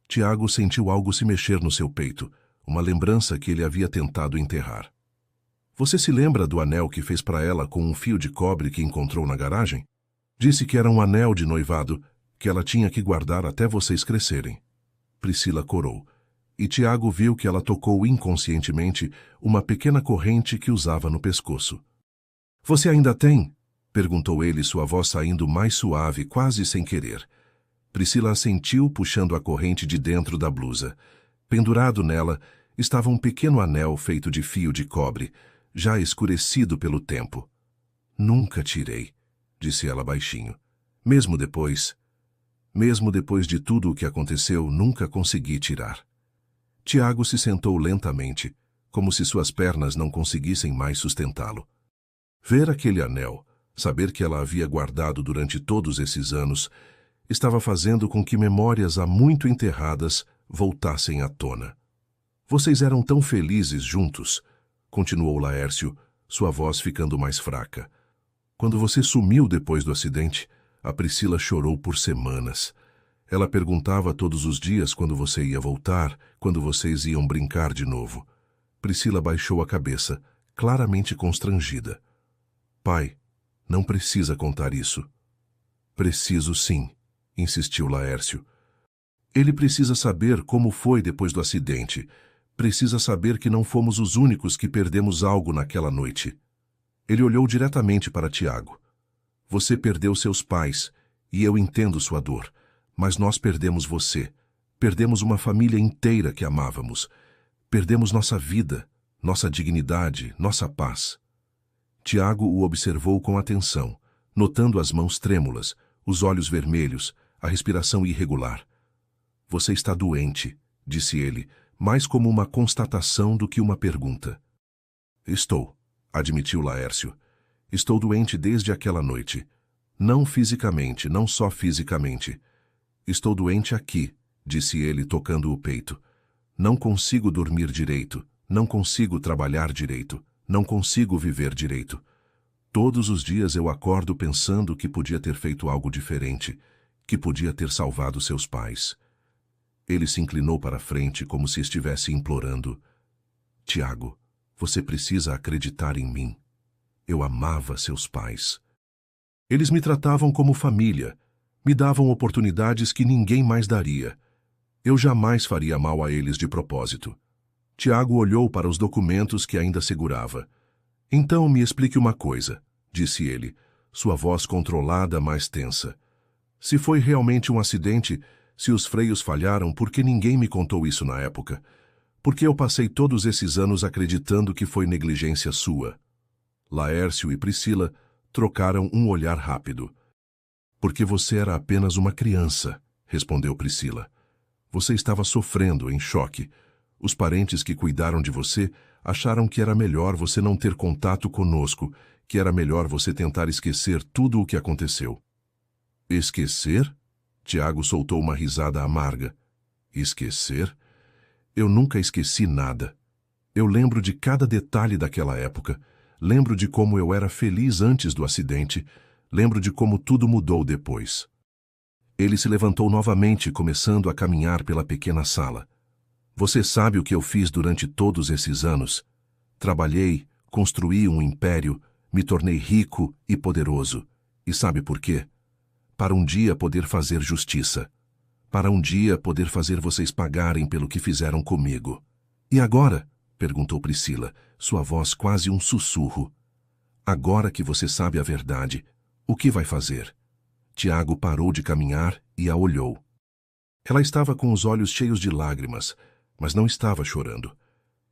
Speaker 1: Tiago sentiu algo se mexer no seu peito, uma lembrança que ele havia tentado enterrar. Você se lembra do anel que fez para ela com um fio de cobre que encontrou na garagem? Disse que era um anel de noivado, que ela tinha que guardar até vocês crescerem. Priscila corou, e Tiago viu que ela tocou inconscientemente uma pequena corrente que usava no pescoço. Você ainda tem? Perguntou ele, sua voz saindo mais suave, quase sem querer. Priscila assentiu, puxando a corrente de dentro da blusa. Pendurado nela estava um pequeno anel feito de fio de cobre, já escurecido pelo tempo. Nunca tirei, disse ela baixinho. Mesmo depois de tudo o que aconteceu, nunca consegui tirar. Tiago se sentou lentamente, como se suas pernas não conseguissem mais sustentá-lo. Ver aquele anel, saber que ela havia guardado durante todos esses anos, estava fazendo com que memórias há muito enterradas voltassem à tona. Vocês eram tão felizes juntos, continuou Laércio, sua voz ficando mais fraca. Quando você sumiu depois do acidente, a Priscila chorou por semanas. Ela perguntava todos os dias quando você ia voltar, quando vocês iam brincar de novo. Priscila baixou a cabeça, claramente constrangida. Pai, não precisa contar isso. Preciso sim, insistiu Laércio. Ele precisa saber como foi depois do acidente. Precisa saber que não fomos os únicos que perdemos algo naquela noite. Ele olhou diretamente para Tiago. Você perdeu seus pais, e eu entendo sua dor, mas nós perdemos você. Perdemos uma família inteira que amávamos. Perdemos nossa vida, nossa dignidade, nossa paz. Tiago o observou com atenção, notando as mãos trêmulas, os olhos vermelhos, a respiração irregular. Você está doente, disse ele, mais como uma constatação do que uma pergunta. Estou, admitiu Laércio. Estou doente desde aquela noite. Não fisicamente, não só fisicamente. Estou doente aqui, disse ele, tocando o peito. Não consigo dormir direito, não consigo trabalhar direito, não consigo viver direito. Todos os dias eu acordo pensando que podia ter feito algo diferente, que podia ter salvado seus pais. Ele se inclinou para a frente como se estivesse implorando. Tiago, você precisa acreditar em mim. Eu amava seus pais. Eles me tratavam como família, me davam oportunidades que ninguém mais daria. Eu jamais faria mal a eles de propósito. Tiago olhou para os documentos que ainda segurava. Então me explique uma coisa, disse ele, sua voz controlada, mais tensa. Se foi realmente um acidente, se os freios falharam, por que ninguém me contou isso na época? Porque eu passei todos esses anos acreditando que foi negligência sua. Laércio e Priscila trocaram um olhar rápido. Porque você era apenas uma criança, respondeu Priscila. Você estava sofrendo, em choque. Os parentes que cuidaram de você acharam que era melhor você não ter contato conosco, que era melhor você tentar esquecer tudo o que aconteceu. Esquecer? Tiago soltou uma risada amarga. Esquecer? Eu nunca esqueci nada. Eu lembro de cada detalhe daquela época. Lembro de como eu era feliz antes do acidente. Lembro de como tudo mudou depois. Ele se levantou novamente, começando a caminhar pela pequena sala. Você sabe o que eu fiz durante todos esses anos? Trabalhei, construí um império, me tornei rico e poderoso. E sabe por quê? Para um dia poder fazer justiça. Para um dia poder fazer vocês pagarem pelo que fizeram comigo. E agora? Perguntou Priscila, sua voz quase um sussurro. Agora que você sabe a verdade, o que vai fazer? Tiago parou de caminhar e a olhou. Ela estava com os olhos cheios de lágrimas, mas não estava chorando.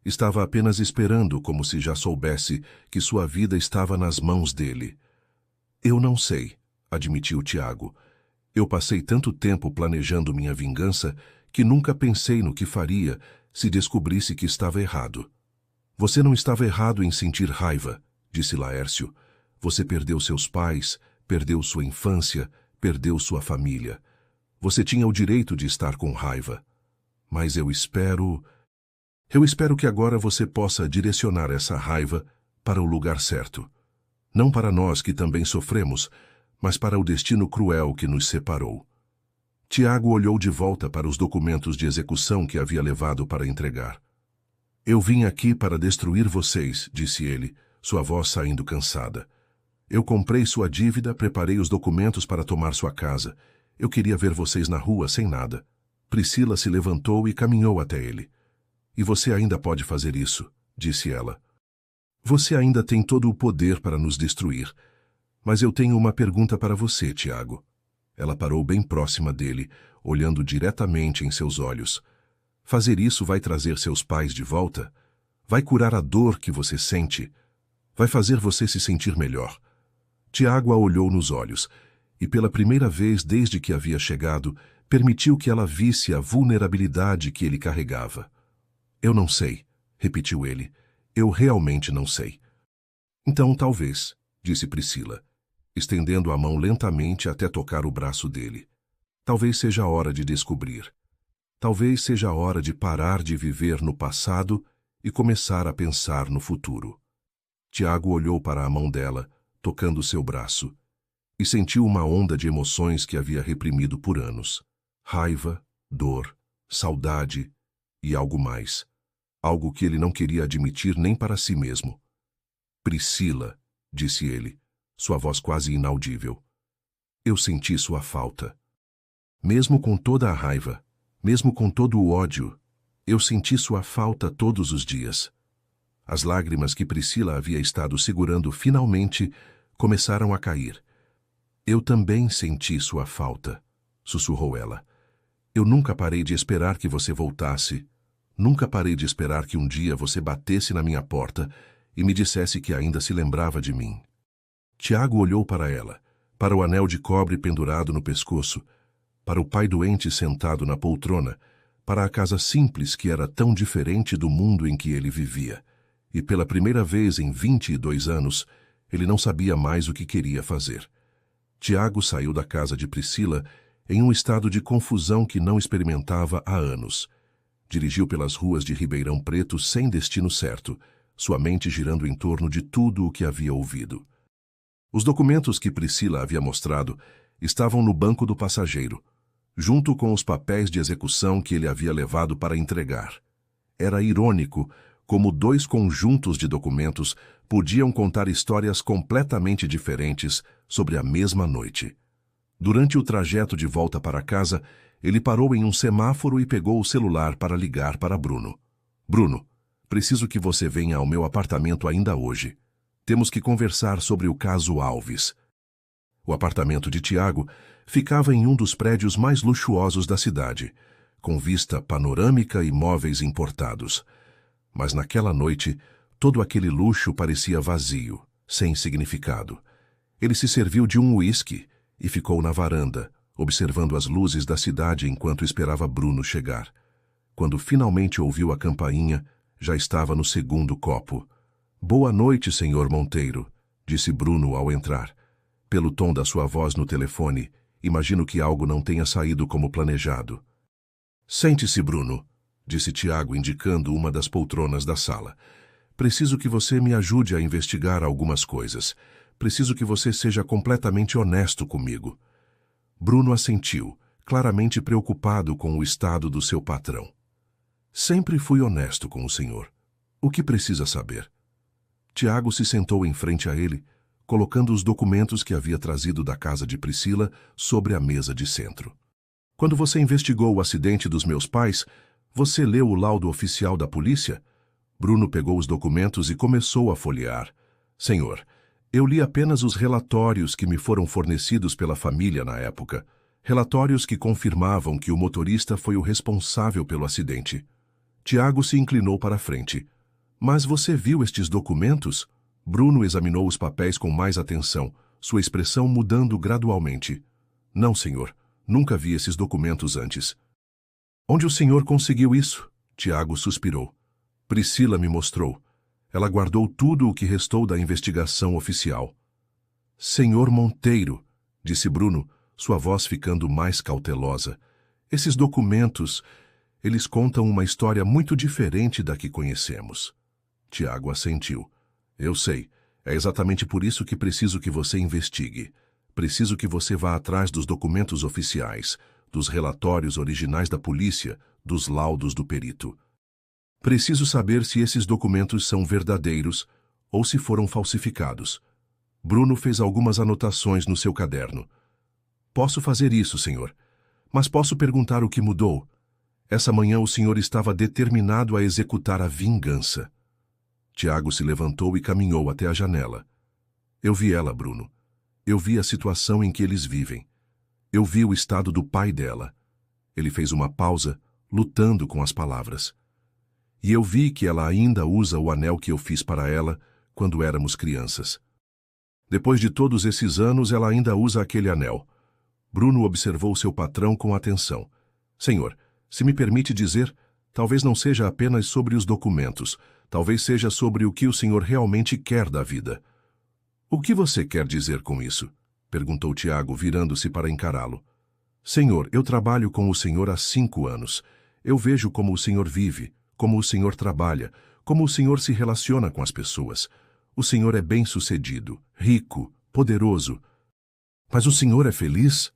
Speaker 1: Estava apenas esperando, como se já soubesse que sua vida estava nas mãos dele. Eu não sei, admitiu Tiago. Eu passei tanto tempo planejando minha vingança que nunca pensei no que faria se descobrisse que estava errado. Você não estava errado em sentir raiva, disse Laércio. Você perdeu seus pais, perdeu sua infância, perdeu sua família. Você tinha o direito de estar com raiva. Mas eu espero que agora você possa direcionar essa raiva para o lugar certo. Não para nós que também sofremos, mas para o destino cruel que nos separou. Tiago olhou de volta para os documentos de execução que havia levado para entregar. Eu vim aqui para destruir vocês, disse ele, sua voz saindo cansada. Eu comprei sua dívida, preparei os documentos para tomar sua casa. Eu queria ver vocês na rua sem nada. Priscila se levantou e caminhou até ele. E você ainda pode fazer isso, disse ela. Você ainda tem todo o poder para nos destruir. Mas eu tenho uma pergunta para você, Tiago. Ela parou bem próxima dele, olhando diretamente em seus olhos. Fazer isso vai trazer seus pais de volta? Vai curar a dor que você sente? Vai fazer você se sentir melhor? Tiago a olhou nos olhos, e pela primeira vez desde que havia chegado, permitiu que ela visse a vulnerabilidade que ele carregava. Eu não sei, repetiu ele. Eu realmente não sei. Então, talvez, disse Priscila, estendendo a mão lentamente até tocar o braço dele. Talvez seja a hora de descobrir. Talvez seja a hora de parar de viver no passado e começar a pensar no futuro. Tiago olhou para a mão dela, tocando seu braço, e sentiu uma onda de emoções que havia reprimido por anos. Raiva, dor, saudade e algo mais. Algo que ele não queria admitir nem para si mesmo. Priscila, disse ele, sua voz quase inaudível. Eu senti sua falta. Mesmo com toda a raiva, mesmo com todo o ódio, Eu senti sua falta todos os dias. As lágrimas que Priscila havia estado segurando finalmente começaram a cair. Eu também senti sua falta, sussurrou ela. Eu nunca parei de esperar que você voltasse. Nunca parei de esperar que um dia você batesse na minha porta e me dissesse que ainda se lembrava de mim. Tiago olhou para ela, para o anel de cobre pendurado no pescoço, para o pai doente sentado na poltrona, para a casa simples que era tão diferente do mundo em que ele vivia. E pela primeira vez em 22 anos, ele não sabia mais o que queria fazer. Tiago saiu da casa de Priscila em um estado de confusão que não experimentava há anos. Dirigiu pelas ruas de Ribeirão Preto sem destino certo, sua mente girando em torno de tudo o que havia ouvido. Os documentos que Priscila havia mostrado estavam no banco do passageiro, junto com os papéis de execução que ele havia levado para entregar. Era irônico como dois conjuntos de documentos podiam contar histórias completamente diferentes sobre a mesma noite. Durante o trajeto de volta para casa, ele parou em um semáforo e pegou o celular para ligar para Bruno. Bruno, preciso que você venha ao meu apartamento ainda hoje. Temos que conversar sobre o caso Alves. O apartamento de Tiago ficava em um dos prédios mais luxuosos da cidade, com vista panorâmica e móveis importados. Mas naquela noite, todo aquele luxo parecia vazio, sem significado. Ele se serviu de um uísque e ficou na varanda, observando as luzes da cidade enquanto esperava Bruno chegar. Quando finalmente ouviu a campainha, já estava no segundo copo. "Boa noite, senhor Monteiro", disse Bruno ao entrar. Pelo tom da sua voz no telefone, imagino que algo não tenha saído como planejado. "Sente-se, Bruno", disse Tiago, indicando uma das poltronas da sala. "Preciso que você me ajude a investigar algumas coisas. Preciso que você seja completamente honesto comigo." Bruno assentiu, claramente preocupado com o estado do seu patrão. "Sempre fui honesto com o senhor. O que precisa saber?" Tiago se sentou em frente a ele, colocando os documentos que havia trazido da casa de Priscila sobre a mesa de centro. "Quando você investigou o acidente dos meus pais, você leu o laudo oficial da polícia?" Bruno pegou os documentos e começou a folhear. "Senhor, eu li apenas os relatórios que me foram fornecidos pela família na época. Relatórios que confirmavam que o motorista foi o responsável pelo acidente." Tiago se inclinou para a frente. "Mas você viu estes documentos?" Bruno examinou os papéis com mais atenção, sua expressão mudando gradualmente. "Não, senhor. Nunca vi esses documentos antes." "Onde o senhor conseguiu isso?" Tiago suspirou. "Priscila me mostrou. Ela guardou tudo o que restou da investigação oficial." "Senhor Monteiro", disse Bruno, sua voz ficando mais cautelosa. "Esses documentos, eles contam uma história muito diferente da que conhecemos." Tiago assentiu. "Eu sei. É exatamente por isso que preciso que você investigue. Preciso que você vá atrás dos documentos oficiais, dos relatórios originais da polícia, dos laudos do perito. Preciso saber se esses documentos são verdadeiros ou se foram falsificados." Bruno fez algumas anotações no seu caderno. "Posso fazer isso, senhor. Mas posso perguntar o que mudou? Essa manhã o senhor estava determinado a executar a vingança." Tiago se levantou e caminhou até a janela. "Eu vi ela, Bruno. Eu vi a situação em que eles vivem. Eu vi o estado do pai dela." Ele fez uma pausa, lutando com as palavras. "E eu vi que ela ainda usa o anel que eu fiz para ela quando éramos crianças. Depois de todos esses anos, ela ainda usa aquele anel." Bruno observou seu patrão com atenção. "Senhor, se me permite dizer, talvez não seja apenas sobre os documentos. Talvez seja sobre o que o senhor realmente quer da vida." "O que você quer dizer com isso?" perguntou Tiago, virando-se para encará-lo. "Senhor, eu trabalho com o senhor há 5 anos. Eu vejo como o senhor vive, como o senhor trabalha, como o senhor se relaciona com as pessoas. O senhor é bem-sucedido, rico, poderoso. Mas o senhor é feliz?"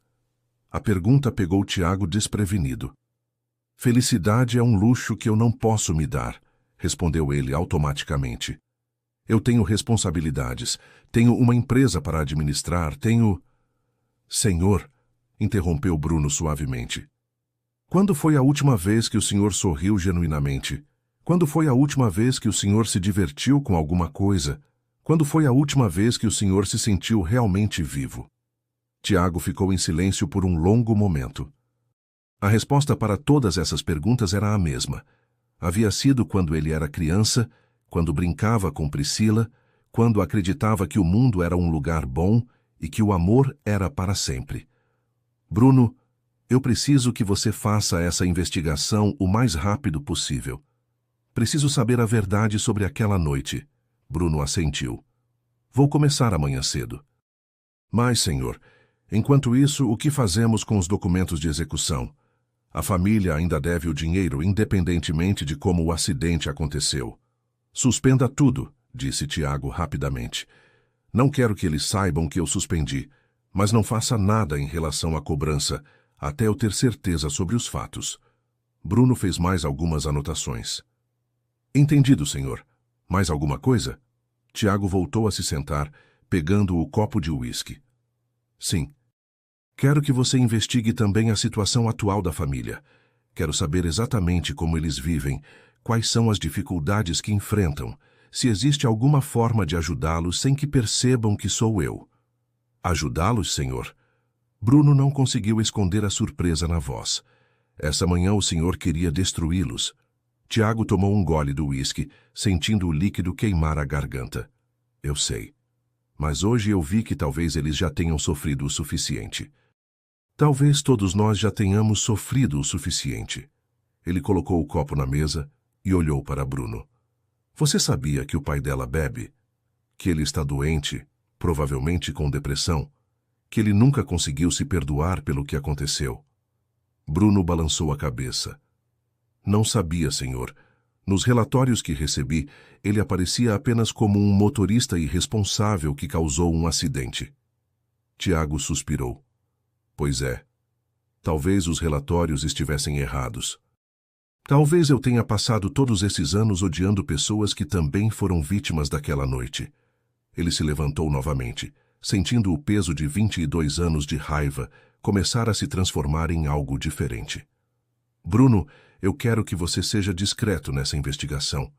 Speaker 1: A pergunta pegou Tiago desprevenido. "Felicidade é um luxo que eu não posso me dar", respondeu ele automaticamente. "Eu tenho responsabilidades, tenho uma empresa para administrar, tenho..." "Senhor", interrompeu Bruno suavemente. Quando foi a última vez que o senhor sorriu genuinamente? Quando foi a última vez que o senhor se divertiu com alguma coisa? Quando foi a última vez que o senhor se sentiu realmente vivo? Tiago ficou em silêncio por um longo momento. A resposta para todas essas perguntas era a mesma. Havia sido quando ele era criança, quando brincava com Priscila, quando acreditava que o mundo era um lugar bom e que o amor era para sempre. Bruno, eu preciso que você faça essa investigação o mais rápido possível. Preciso saber a verdade sobre aquela noite. Bruno assentiu. Vou começar amanhã cedo. Mas, senhor, enquanto isso, o que fazemos com os documentos de execução? A família ainda deve o dinheiro, independentemente de como o acidente aconteceu. Suspenda tudo, disse Tiago rapidamente. Não quero que eles saibam que eu suspendi, mas não faça nada em relação à cobrança, até eu ter certeza sobre os fatos. Bruno fez mais algumas anotações. Entendido, senhor. Mais alguma coisa? Tiago voltou a se sentar, pegando o copo de uísque. Sim. Quero que você investigue também a situação atual da família. Quero saber exatamente como eles vivem, quais são as dificuldades que enfrentam, se existe alguma forma de ajudá-los sem que percebam que sou eu. Ajudá-los, senhor? Bruno não conseguiu esconder a surpresa na voz. Essa manhã o senhor queria destruí-los. Tiago tomou um gole do uísque, sentindo o líquido queimar a garganta. Eu sei. Mas hoje eu vi que talvez eles já tenham sofrido o suficiente. Talvez todos nós já tenhamos sofrido o suficiente. Ele colocou o copo na mesa e olhou para Bruno. Você sabia que o pai dela bebe? Que ele está doente, provavelmente com depressão? Que ele nunca conseguiu se perdoar pelo que aconteceu? Bruno balançou a cabeça. Não sabia, senhor. Nos relatórios que recebi, ele aparecia apenas como um motorista irresponsável que causou um acidente. Tiago suspirou. Pois é. Talvez os relatórios estivessem errados. Talvez eu tenha passado todos esses anos odiando pessoas que também foram vítimas daquela noite. Ele se levantou novamente, sentindo o peso de 22 anos de raiva começar a se transformar em algo diferente. Bruno, eu quero que você seja discreto nessa investigação.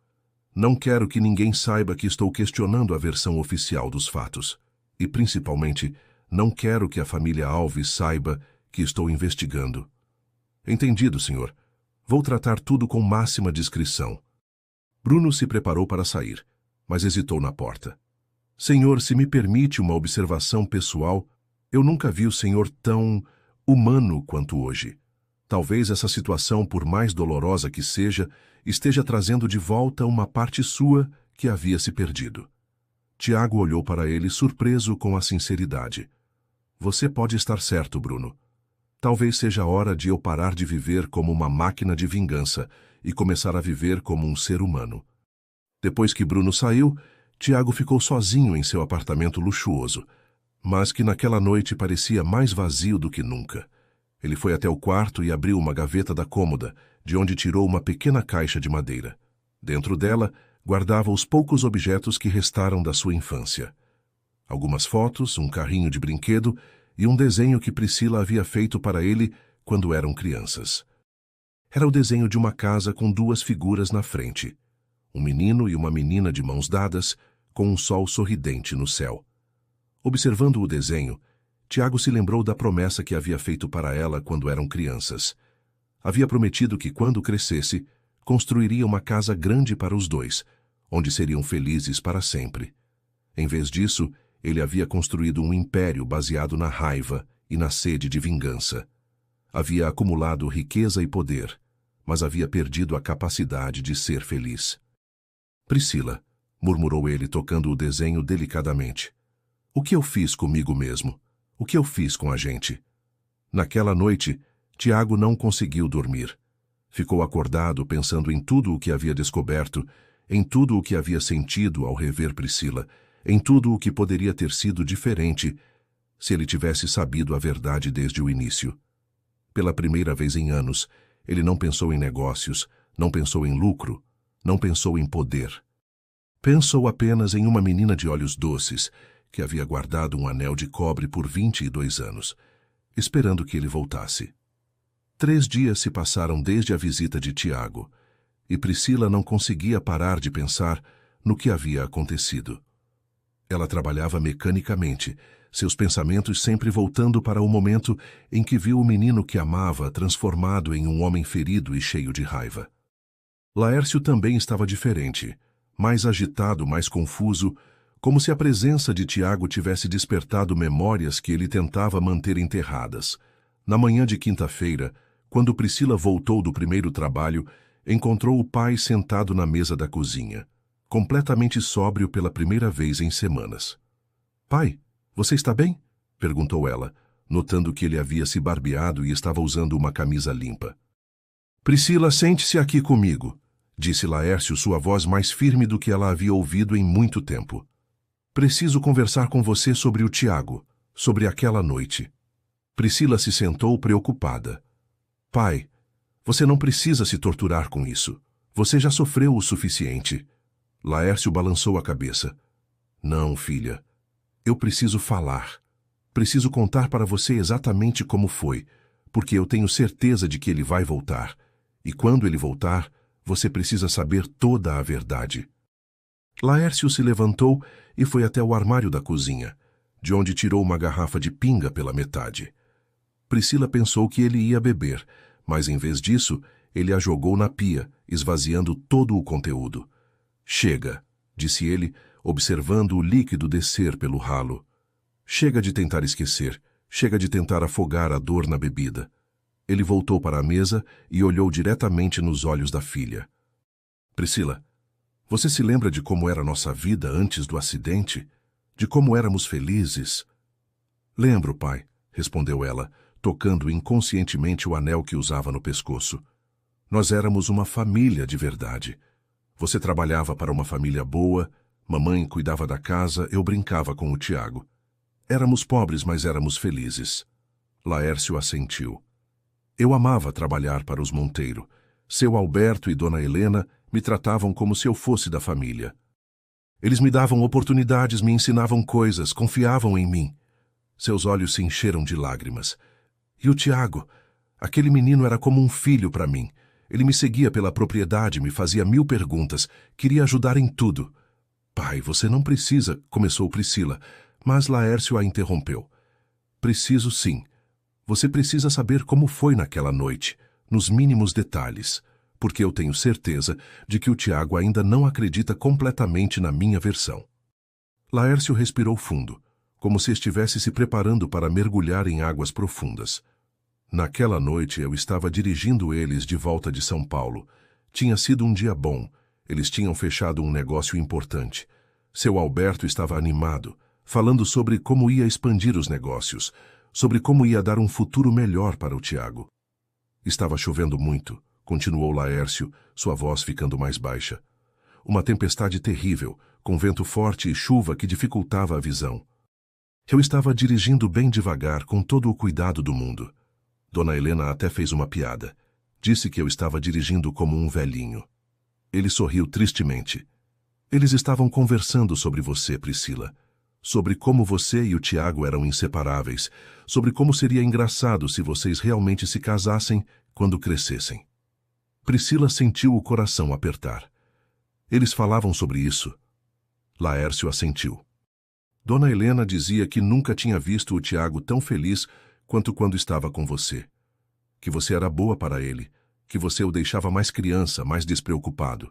Speaker 1: Não quero que ninguém saiba que estou questionando a versão oficial dos fatos. E, principalmente, não quero que a família Alves saiba que estou investigando. Entendido, senhor. Vou tratar tudo com máxima discrição. Bruno se preparou para sair, mas hesitou na porta. Senhor, se me permite uma observação pessoal, eu nunca vi o senhor tão humano quanto hoje. Talvez essa situação, por mais dolorosa que seja, esteja trazendo de volta uma parte sua que havia se perdido. Tiago olhou para ele surpreso com a sinceridade. Você pode estar certo, Bruno. Talvez seja a hora de eu parar de viver como uma máquina de vingança e começar a viver como um ser humano. Depois que Bruno saiu, Tiago ficou sozinho em seu apartamento luxuoso, mas que naquela noite parecia mais vazio do que nunca. Ele foi até o quarto e abriu uma gaveta da cômoda, de onde tirou uma pequena caixa de madeira. Dentro dela, guardava os poucos objetos que restaram da sua infância. Algumas fotos, um carrinho de brinquedo e um desenho que Priscila havia feito para ele quando eram crianças. Era o desenho de uma casa com duas figuras na frente, um menino e uma menina de mãos dadas, com um sol sorridente no céu. Observando o desenho, Tiago se lembrou da promessa que havia feito para ela quando eram crianças. Havia prometido que, quando crescesse, construiria uma casa grande para os dois, onde seriam felizes para sempre. Em vez disso, ele havia construído um império baseado na raiva e na sede de vingança. Havia acumulado riqueza e poder, mas havia perdido a capacidade de ser feliz. Priscila, murmurou ele tocando o desenho delicadamente. O que eu fiz comigo mesmo? O que eu fiz com a gente? Naquela noite, Tiago não conseguiu dormir. Ficou acordado pensando em tudo o que havia descoberto, em tudo o que havia sentido ao rever Priscila, em tudo o que poderia ter sido diferente se ele tivesse sabido a verdade desde o início. Pela primeira vez em anos, ele não pensou em negócios, não pensou em lucro, não pensou em poder. Pensou apenas em uma menina de olhos doces, que havia guardado um anel de cobre por 22 anos, esperando que ele voltasse. 3 dias se passaram desde a visita de Tiago, e Priscila não conseguia parar de pensar no que havia acontecido. Ela trabalhava mecanicamente, seus pensamentos sempre voltando para o momento em que viu o menino que amava transformado em um homem ferido e cheio de raiva. Laércio também estava diferente, mais agitado, mais confuso, como se a presença de Tiago tivesse despertado memórias que ele tentava manter enterradas. Na manhã de quinta-feira, quando Priscila voltou do primeiro trabalho, encontrou o pai sentado na mesa da cozinha, completamente sóbrio pela primeira vez em semanas. "Pai, você está bem?" perguntou ela, notando que ele havia se barbeado e estava usando uma camisa limpa. "Priscila, sente-se aqui comigo", disse Laércio, sua voz mais firme do que ela havia ouvido em muito tempo. "Preciso conversar com você sobre o Tiago, sobre aquela noite." Priscila se sentou preocupada. "Pai, você não precisa se torturar com isso. Você já sofreu o suficiente." Laércio balançou a cabeça. "Não, filha. Eu preciso falar. Preciso contar para você exatamente como foi, porque eu tenho certeza de que ele vai voltar. E quando ele voltar, você precisa saber toda a verdade." Laércio se levantou e foi até o armário da cozinha, de onde tirou uma garrafa de pinga pela metade. Priscila pensou que ele ia beber, mas em vez disso, ele a jogou na pia, esvaziando todo o conteúdo. "Chega", disse ele, observando o líquido descer pelo ralo. "Chega de tentar esquecer, chega de tentar afogar a dor na bebida." Ele voltou para a mesa e olhou diretamente nos olhos da filha. "Priscila, você se lembra de como era nossa vida antes do acidente? De como éramos felizes?" "Lembro, pai", respondeu ela, tocando inconscientemente o anel que usava no pescoço. "Nós éramos uma família de verdade. Você trabalhava para uma família boa, mamãe cuidava da casa, eu brincava com o Tiago. Éramos pobres, mas éramos felizes." Laércio assentiu. "Eu amava trabalhar para os Monteiro. Seu Alberto e Dona Helena me tratavam como se eu fosse da família. Eles me davam oportunidades, me ensinavam coisas, confiavam em mim." Seus olhos se encheram de lágrimas. "E o Tiago? Aquele menino era como um filho para mim. Ele me seguia pela propriedade, me fazia 1000 perguntas, queria ajudar em tudo." "Pai, você não precisa", começou Priscila, mas Laércio a interrompeu. "Preciso sim. Você precisa saber como foi naquela noite, nos mínimos detalhes, porque eu tenho certeza de que o Tiago ainda não acredita completamente na minha versão." Laércio respirou fundo, como se estivesse se preparando para mergulhar em águas profundas. "Naquela noite eu estava dirigindo eles de volta de São Paulo. Tinha sido um dia bom. Eles tinham fechado um negócio importante. Seu Alberto estava animado, falando sobre como ia expandir os negócios, sobre como ia dar um futuro melhor para o Tiago. Estava chovendo muito", continuou Laércio, sua voz ficando mais baixa. "Uma tempestade terrível, com vento forte e chuva que dificultava a visão. Eu estava dirigindo bem devagar, com todo o cuidado do mundo. Dona Helena até fez uma piada. Disse que eu estava dirigindo como um velhinho." Ele sorriu tristemente. "Eles estavam conversando sobre você, Priscila. Sobre como você e o Tiago eram inseparáveis. Sobre como seria engraçado se vocês realmente se casassem quando crescessem." Priscila sentiu o coração apertar. "Eles falavam sobre isso?" Laércio assentiu. "Dona Helena dizia que nunca tinha visto o Tiago tão feliz quanto quando estava com você. Que você era boa para ele, que você o deixava mais criança, mais despreocupado."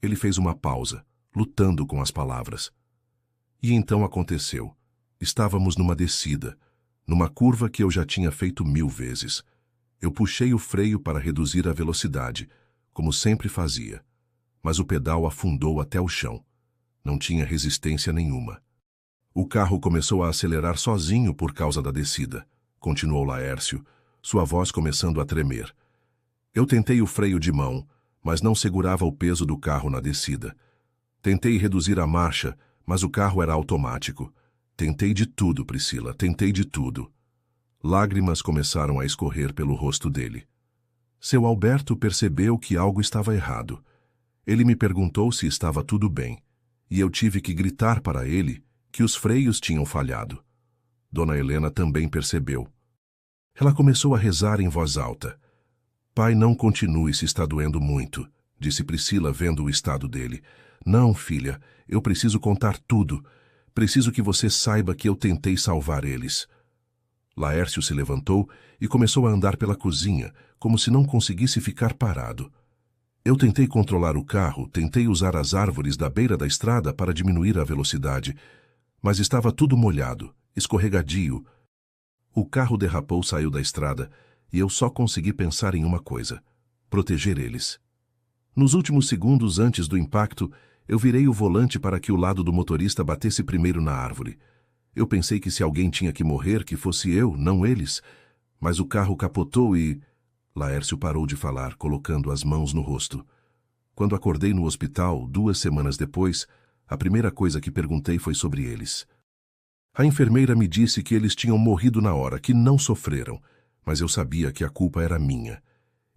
Speaker 1: Ele fez uma pausa, lutando com as palavras. "E então aconteceu. Estávamos numa descida, numa curva que eu já tinha feito 1000 vezes. Eu puxei o freio para reduzir a velocidade, como sempre fazia. Mas o pedal afundou até o chão. Não tinha resistência nenhuma. O carro começou a acelerar sozinho por causa da descida", continuou Laércio, sua voz começando a tremer. "Eu tentei o freio de mão, mas não segurava o peso do carro na descida. Tentei reduzir a marcha, mas o carro era automático. Tentei de tudo, Priscila, tentei de tudo." Lágrimas começaram a escorrer pelo rosto dele. Seu Alberto percebeu que algo estava errado. Ele me perguntou se estava tudo bem, e eu tive que gritar para ele que os freios tinham falhado. Dona Helena também percebeu. Ela começou a rezar em voz alta. Pai, não continue se está doendo muito, disse Priscila, vendo o estado dele. Não, filha, eu preciso contar tudo. Preciso que você saiba que eu tentei salvar eles. Laércio se levantou e começou a andar pela cozinha, como se não conseguisse ficar parado. Eu tentei controlar o carro, tentei usar as árvores da beira da estrada para diminuir a velocidade, mas estava tudo molhado, escorregadio. O carro derrapou, saiu da estrada, e eu só consegui pensar em uma coisa: proteger eles. Nos últimos segundos antes do impacto, eu virei o volante para que o lado do motorista batesse primeiro na árvore. Eu pensei que se alguém tinha que morrer, que fosse eu, não eles. Mas o carro capotou e... Laércio parou de falar, colocando as mãos no rosto. Quando acordei no hospital, 2 semanas depois, a primeira coisa que perguntei foi sobre eles. A enfermeira me disse que eles tinham morrido na hora, que não sofreram, mas eu sabia que a culpa era minha.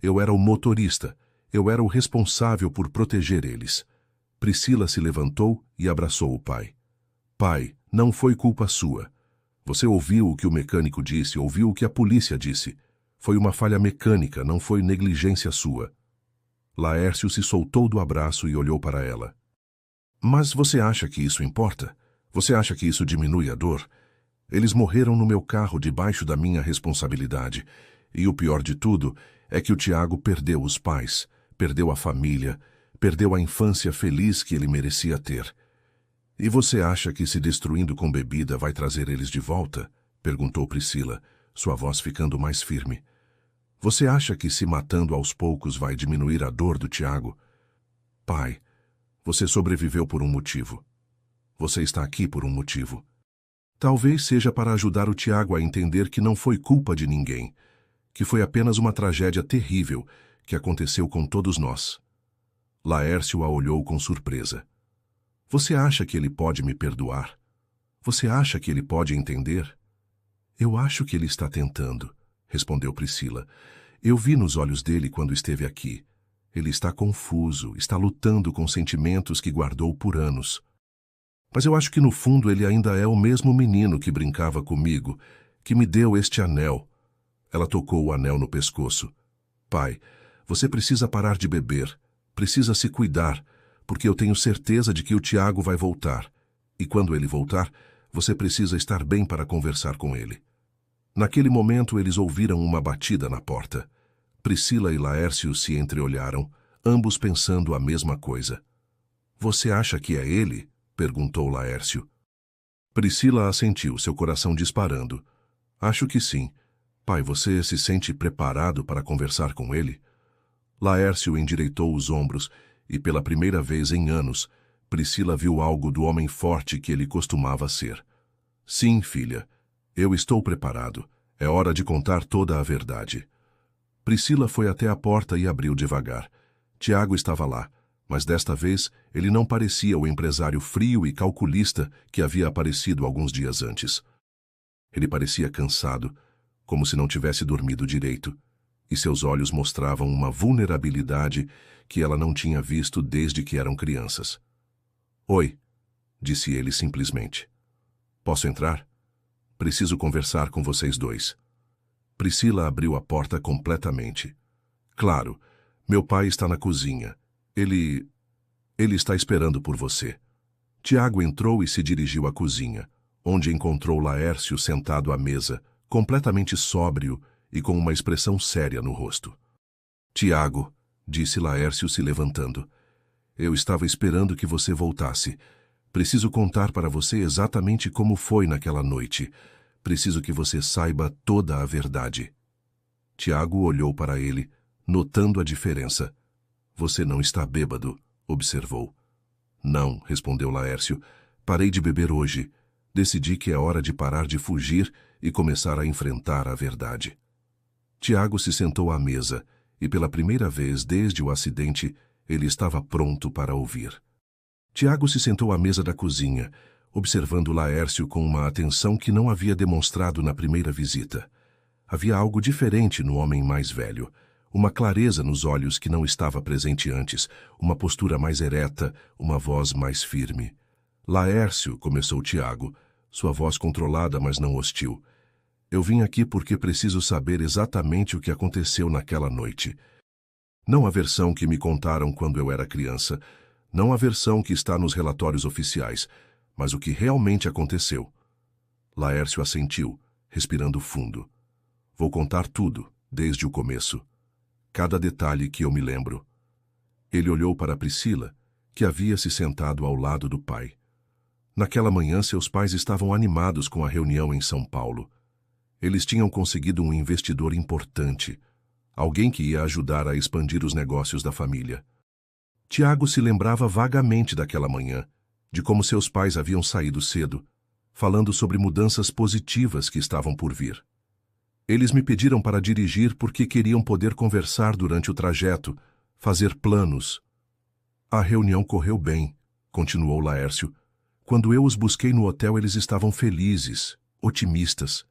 Speaker 1: Eu era o motorista, eu era o responsável por proteger eles. Priscila se levantou e abraçou o pai. Pai, não foi culpa sua. Você ouviu o que o mecânico disse, ouviu o que a polícia disse. Foi uma falha mecânica, não foi negligência sua. Laércio se soltou do abraço e olhou para ela. Mas você acha que isso importa? Você acha que isso diminui a dor? Eles morreram no meu carro debaixo da minha responsabilidade. E o pior de tudo é que o Tiago perdeu os pais, perdeu a família, perdeu a infância feliz que ele merecia ter. E você acha que se destruindo com bebida vai trazer eles de volta? Perguntou Priscila, sua voz ficando mais firme. Você acha que se matando aos poucos vai diminuir a dor do Tiago? Pai, você sobreviveu por um motivo. Você está aqui por um motivo. Talvez seja para ajudar o Tiago a entender que não foi culpa de ninguém, que foi apenas uma tragédia terrível que aconteceu com todos nós. Laércio a olhou com surpresa. Você acha que ele pode me perdoar? Você acha que ele pode entender? Eu acho que ele está tentando, respondeu Priscila. Eu vi nos olhos dele quando esteve aqui. Ele está confuso, está lutando com sentimentos que guardou por anos. Mas eu acho que no fundo ele ainda é o mesmo menino que brincava comigo, que me deu este anel. Ela tocou o anel no pescoço. Pai, você precisa parar de beber, precisa se cuidar, porque eu tenho certeza de que o Tiago vai voltar. E quando ele voltar, você precisa estar bem para conversar com ele. Naquele momento, eles ouviram uma batida na porta. Priscila e Laércio se entreolharam, ambos pensando a mesma coisa. Você acha que é ele? Perguntou Laércio. Priscila assentiu, seu coração disparando. Acho que sim. Pai, você se sente preparado para conversar com ele? Laércio endireitou os ombros e, pela primeira vez em anos, Priscila viu algo do homem forte que ele costumava ser. Sim, filha. Eu estou preparado. É hora de contar toda a verdade. Priscila foi até a porta e abriu devagar. Tiago estava lá, mas desta vez ele não parecia o empresário frio e calculista que havia aparecido alguns dias antes. Ele parecia cansado, como se não tivesse dormido direito, e seus olhos mostravam uma vulnerabilidade que ela não tinha visto desde que eram crianças. Oi, disse ele simplesmente. Posso entrar? Preciso conversar com vocês dois. Priscila abriu a porta completamente. Claro, meu pai está na cozinha. Ele está esperando por você. Tiago entrou e se dirigiu à cozinha, onde encontrou Laércio sentado à mesa, completamente sóbrio e com uma expressão séria no rosto. Tiago, disse Laércio se levantando, eu estava esperando que você voltasse. Preciso contar para você exatamente como foi naquela noite. Preciso que você saiba toda a verdade. Tiago olhou para ele, notando a diferença. Você não está bêbado, observou. Não, respondeu Laércio. Parei de beber hoje. Decidi que é hora de parar de fugir e começar a enfrentar a verdade. Tiago se sentou à mesa e, pela primeira vez desde o acidente, ele estava pronto para ouvir. Tiago se sentou à mesa da cozinha, observando Laércio com uma atenção que não havia demonstrado na primeira visita. Havia algo diferente no homem mais velho, uma clareza nos olhos que não estava presente antes, uma postura mais ereta, uma voz mais firme. Laércio, começou Tiago, sua voz controlada, mas não hostil. Eu vim aqui porque preciso saber exatamente o que aconteceu naquela noite. Não a versão que me contaram quando eu era criança, não a versão que está nos relatórios oficiais, mas o que realmente aconteceu. Laércio assentiu, respirando fundo. Vou contar tudo, desde o começo. Cada detalhe que eu me lembro. Ele olhou para Priscila, que havia se sentado ao lado do pai. Naquela manhã, seus pais estavam animados com a reunião em São Paulo. Eles tinham conseguido um investidor importante, alguém que ia ajudar a expandir os negócios da família. Tiago se lembrava vagamente daquela manhã, de como seus pais haviam saído cedo, falando sobre mudanças positivas que estavam por vir. Eles me pediram para dirigir porque queriam poder conversar durante o trajeto, fazer planos. A reunião correu bem, continuou Laércio. Quando eu os busquei no hotel, eles estavam felizes, otimistas.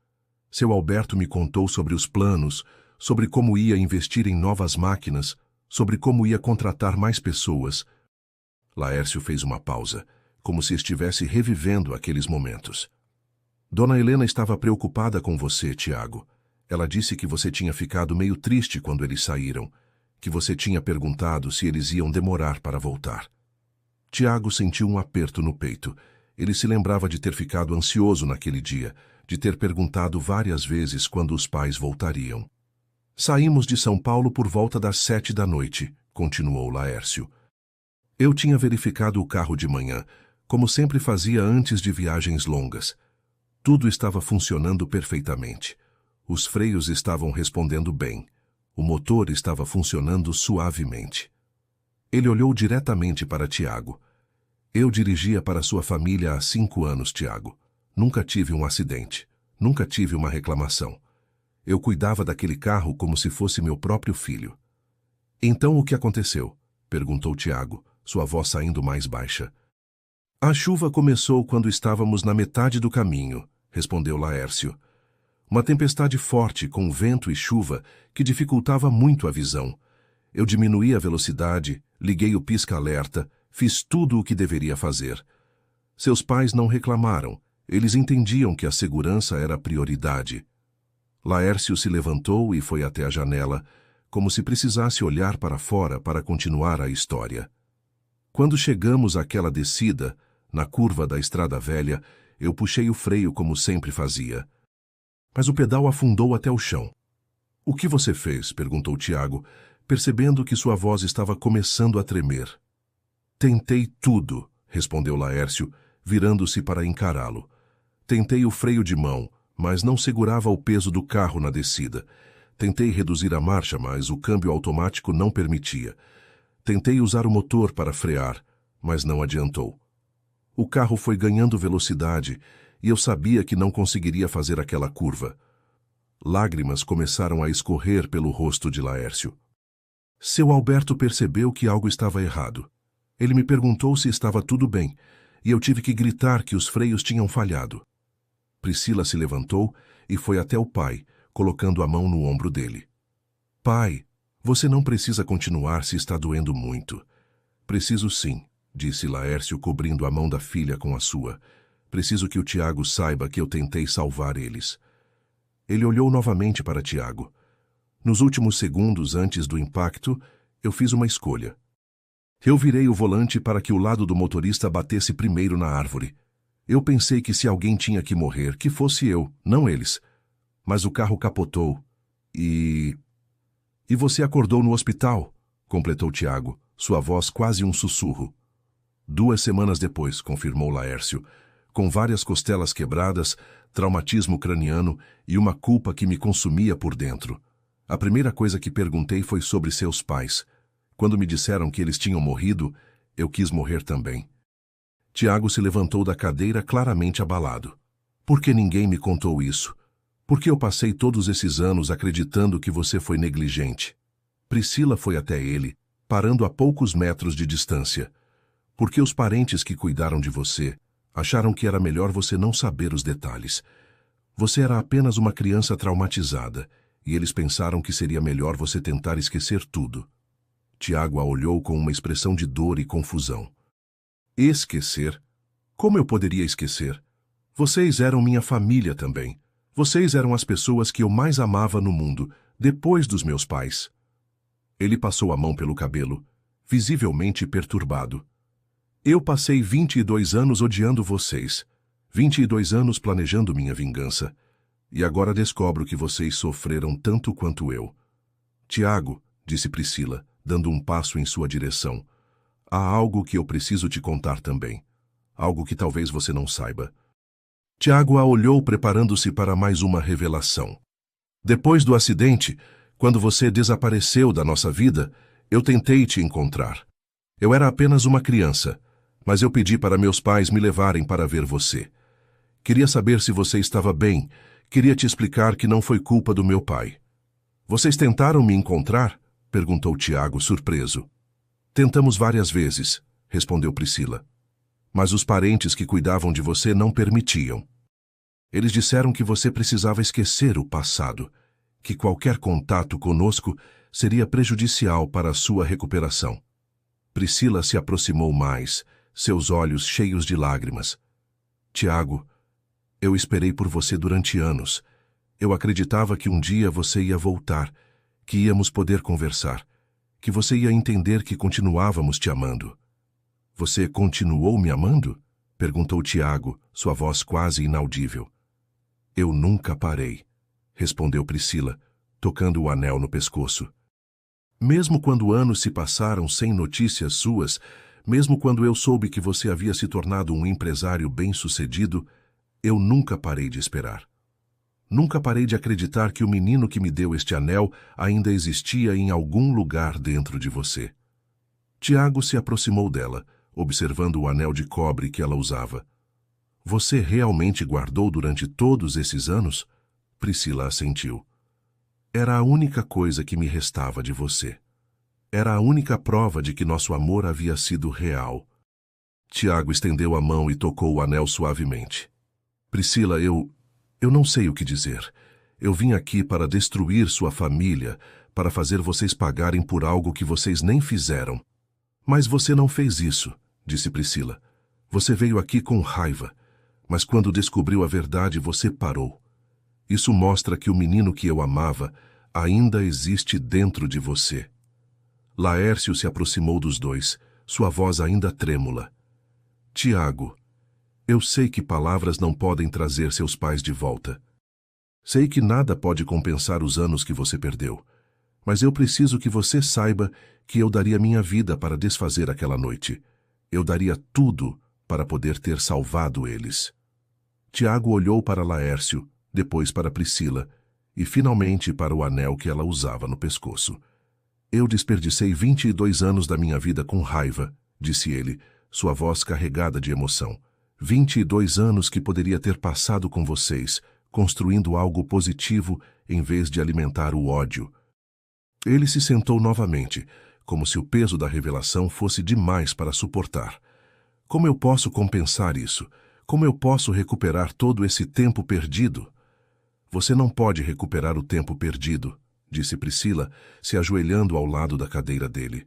Speaker 1: Seu Alberto me contou sobre os planos, sobre como ia investir em novas máquinas, sobre como ia contratar mais pessoas. Laércio fez uma pausa, como se estivesse revivendo aqueles momentos. Dona Helena estava preocupada com você, Tiago. Ela disse que você tinha ficado meio triste quando eles saíram, que você tinha perguntado se eles iam demorar para voltar. Tiago sentiu um aperto no peito. Ele se lembrava de ter ficado ansioso naquele dia, de ter perguntado várias vezes quando os pais voltariam. Saímos de São Paulo por volta das 7 da noite, continuou Laércio. Eu tinha verificado o carro de manhã, como sempre fazia antes de viagens longas. Tudo estava funcionando perfeitamente. Os freios estavam respondendo bem. O motor estava funcionando suavemente. Ele olhou diretamente para Tiago. Eu dirigia para sua família há 5 anos, Tiago. Nunca tive um acidente. Nunca tive uma reclamação. Eu cuidava daquele carro como se fosse meu próprio filho. Então o que aconteceu? Perguntou Tiago, sua voz saindo mais baixa. A chuva começou quando estávamos na metade do caminho, respondeu Laércio. Uma tempestade forte com vento e chuva que dificultava muito a visão. Eu diminuí a velocidade, liguei o pisca-alerta, fiz tudo o que deveria fazer. Seus pais não reclamaram. Eles entendiam que a segurança era a prioridade. Laércio se levantou e foi até a janela, como se precisasse olhar para fora para continuar a história. Quando chegamos àquela descida, na curva da Estrada Velha, eu puxei o freio como sempre fazia. Mas o pedal afundou até o chão. O que você fez? Perguntou Tiago, percebendo que sua voz estava começando a tremer. Tentei tudo, respondeu Laércio, virando-se para encará-lo. Tentei o freio de mão, mas não segurava o peso do carro na descida. Tentei reduzir a marcha, mas o câmbio automático não permitia. Tentei usar o motor para frear, mas não adiantou. O carro foi ganhando velocidade e eu sabia que não conseguiria fazer aquela curva. Lágrimas começaram a escorrer pelo rosto de Laércio. Seu Alberto percebeu que algo estava errado. Ele me perguntou se estava tudo bem, e eu tive que gritar que os freios tinham falhado. Priscila se levantou e foi até o pai, colocando a mão no ombro dele. Pai, você não precisa continuar se está doendo muito. Preciso sim, disse Laércio, cobrindo a mão da filha com a sua. Preciso que o Tiago saiba que eu tentei salvar eles. Ele olhou novamente para Tiago. Nos últimos segundos antes do impacto, eu fiz uma escolha. Eu virei o volante para que o lado do motorista batesse primeiro na árvore. Eu pensei que se alguém tinha que morrer, que fosse eu, não eles. Mas o carro capotou e você acordou no hospital, completou Tiago, sua voz quase um sussurro. 2 semanas depois, confirmou Laércio, com várias costelas quebradas, traumatismo craniano e uma culpa que me consumia por dentro. A primeira coisa que perguntei foi sobre seus pais. Quando me disseram que eles tinham morrido, eu quis morrer também. Tiago se levantou da cadeira claramente abalado. Por que ninguém me contou isso? Por que eu passei todos esses anos acreditando que você foi negligente? Priscila foi até ele, parando a poucos metros de distância. Porque os parentes que cuidaram de você acharam que era melhor você não saber os detalhes. Você era apenas uma criança traumatizada, e eles pensaram que seria melhor você tentar esquecer tudo. Tiago a olhou com uma expressão de dor e confusão. Esquecer? Como eu poderia esquecer? Vocês eram minha família também. Vocês eram as pessoas que eu mais amava no mundo, depois dos meus pais. Ele passou a mão pelo cabelo, visivelmente perturbado. Eu passei 22 anos odiando vocês, 22 anos planejando minha vingança, e agora descobro que vocês sofreram tanto quanto eu. Tiago, disse Priscila, dando um passo em sua direção, há algo que eu preciso te contar também, algo que talvez você não saiba. Tiago a olhou preparando-se para mais uma revelação. Depois do acidente, quando você desapareceu da nossa vida, eu tentei te encontrar. Eu era apenas uma criança, mas eu pedi para meus pais me levarem para ver você. Queria saber se você estava bem, queria te explicar que não foi culpa do meu pai. Vocês tentaram me encontrar? Perguntou Tiago, surpreso. Tentamos várias vezes, respondeu Priscila. Mas os parentes que cuidavam de você não permitiam. Eles disseram que você precisava esquecer o passado, que qualquer contato conosco seria prejudicial para a sua recuperação. Priscila se aproximou mais, seus olhos cheios de lágrimas. Tiago, eu esperei por você durante anos. Eu acreditava que um dia você ia voltar, que íamos poder conversar, que você ia entender que continuávamos te amando. Você continuou me amando? Perguntou Tiago, sua voz quase inaudível. Eu nunca parei, respondeu Priscila, tocando o anel no pescoço. Mesmo quando anos se passaram sem notícias suas, mesmo quando eu soube que você havia se tornado um empresário bem-sucedido, eu nunca parei de esperar. Nunca parei de acreditar que o menino que me deu este anel ainda existia em algum lugar dentro de você. Tiago se aproximou dela, observando o anel de cobre que ela usava. Você realmente guardou durante todos esses anos? Priscila assentiu. Era a única coisa que me restava de você. Era a única prova de que nosso amor havia sido real. Tiago estendeu a mão e tocou o anel suavemente. Priscila, eu não sei o que dizer. Eu vim aqui para destruir sua família, para fazer vocês pagarem por algo que vocês nem fizeram. Mas você não fez isso, disse Priscila. Você veio aqui com raiva, mas quando descobriu a verdade você parou. Isso mostra que o menino que eu amava ainda existe dentro de você. Laércio se aproximou dos dois, sua voz ainda trêmula. Tiago, eu sei que palavras não podem trazer seus pais de volta. Sei que nada pode compensar os anos que você perdeu, mas eu preciso que você saiba que eu daria minha vida para desfazer aquela noite. Eu daria tudo para poder ter salvado eles. Tiago olhou para Laércio, depois para Priscila, e finalmente para o anel que ela usava no pescoço. Eu desperdicei 22 anos da minha vida com raiva, disse ele, sua voz carregada de emoção. 22 anos que poderia ter passado com vocês, construindo algo positivo em vez de alimentar o ódio. Ele se sentou novamente, como se o peso da revelação fosse demais para suportar. Como eu posso compensar isso? Como eu posso recuperar todo esse tempo perdido? Você não pode recuperar o tempo perdido, disse Priscila, se ajoelhando ao lado da cadeira dele.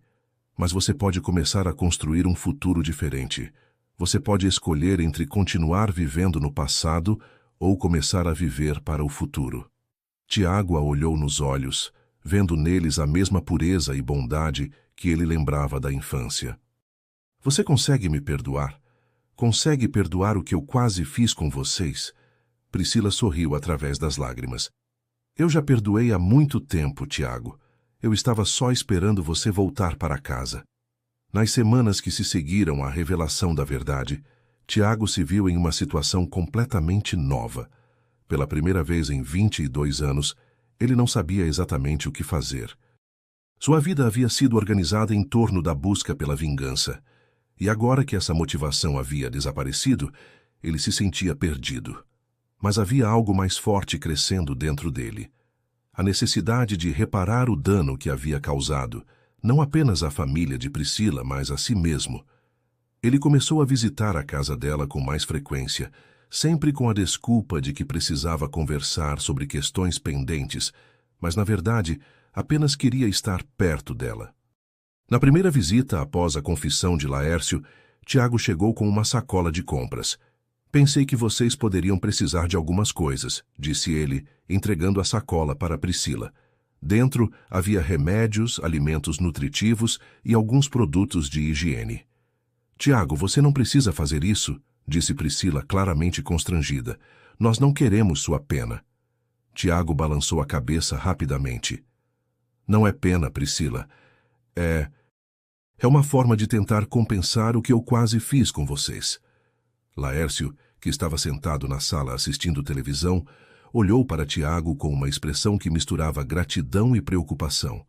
Speaker 1: Mas você pode começar a construir um futuro diferente. Você pode escolher entre continuar vivendo no passado ou começar a viver para o futuro. Tiago a olhou nos olhos, vendo neles a mesma pureza e bondade que ele lembrava da infância. Você consegue me perdoar? Consegue perdoar o que eu quase fiz com vocês? Priscila sorriu através das lágrimas. Eu já perdoei há muito tempo, Tiago. Eu estava só esperando você voltar para casa. Nas semanas que se seguiram à revelação da verdade, Tiago se viu em uma situação completamente nova. Pela primeira vez em 22 anos, ele não sabia exatamente o que fazer. Sua vida havia sido organizada em torno da busca pela vingança. E agora que essa motivação havia desaparecido, ele se sentia perdido. Mas havia algo mais forte crescendo dentro dele. A necessidade de reparar o dano que havia causado, não apenas à família de Priscila, mas a si mesmo. Ele começou a visitar a casa dela com mais frequência, sempre com a desculpa de que precisava conversar sobre questões pendentes, mas, na verdade, apenas queria estar perto dela. Na primeira visita após a confissão de Laércio, Tiago chegou com uma sacola de compras. Pensei que vocês poderiam precisar de algumas coisas, disse ele, entregando a sacola para Priscila. Dentro havia remédios, alimentos nutritivos e alguns produtos de higiene. Tiago, você não precisa fazer isso, disse Priscila, claramente constrangida. Nós não queremos sua pena. Tiago balançou a cabeça rapidamente. Não é pena, Priscila. É uma forma de tentar compensar o que eu quase fiz com vocês. Laércio, que estava sentado na sala assistindo televisão, olhou para Tiago com uma expressão que misturava gratidão e preocupação.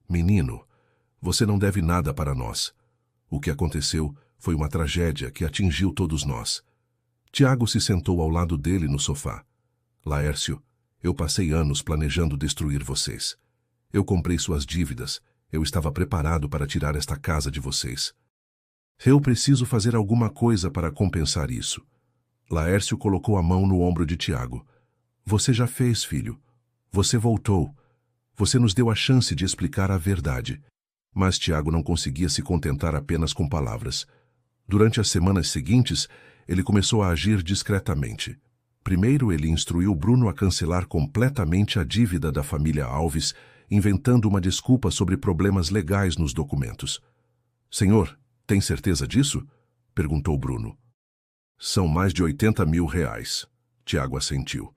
Speaker 1: Menino, você não deve nada para nós. O que aconteceu foi uma tragédia que atingiu todos nós. Tiago se sentou ao lado dele no sofá. Laércio, eu passei anos planejando destruir vocês. Eu comprei suas dívidas. Eu estava preparado para tirar esta casa de vocês. Eu preciso fazer alguma coisa para compensar isso. Laércio colocou a mão no ombro de Tiago. Você já fez, filho. Você voltou. Você nos deu a chance de explicar a verdade. Mas Tiago não conseguia se contentar apenas com palavras. Durante as semanas seguintes, ele começou a agir discretamente. Primeiro, ele instruiu Bruno a cancelar completamente a dívida da família Alves, inventando uma desculpa sobre problemas legais nos documentos. Senhor, tem certeza disso? Perguntou Bruno. São mais de 80 mil reais. Tiago assentiu.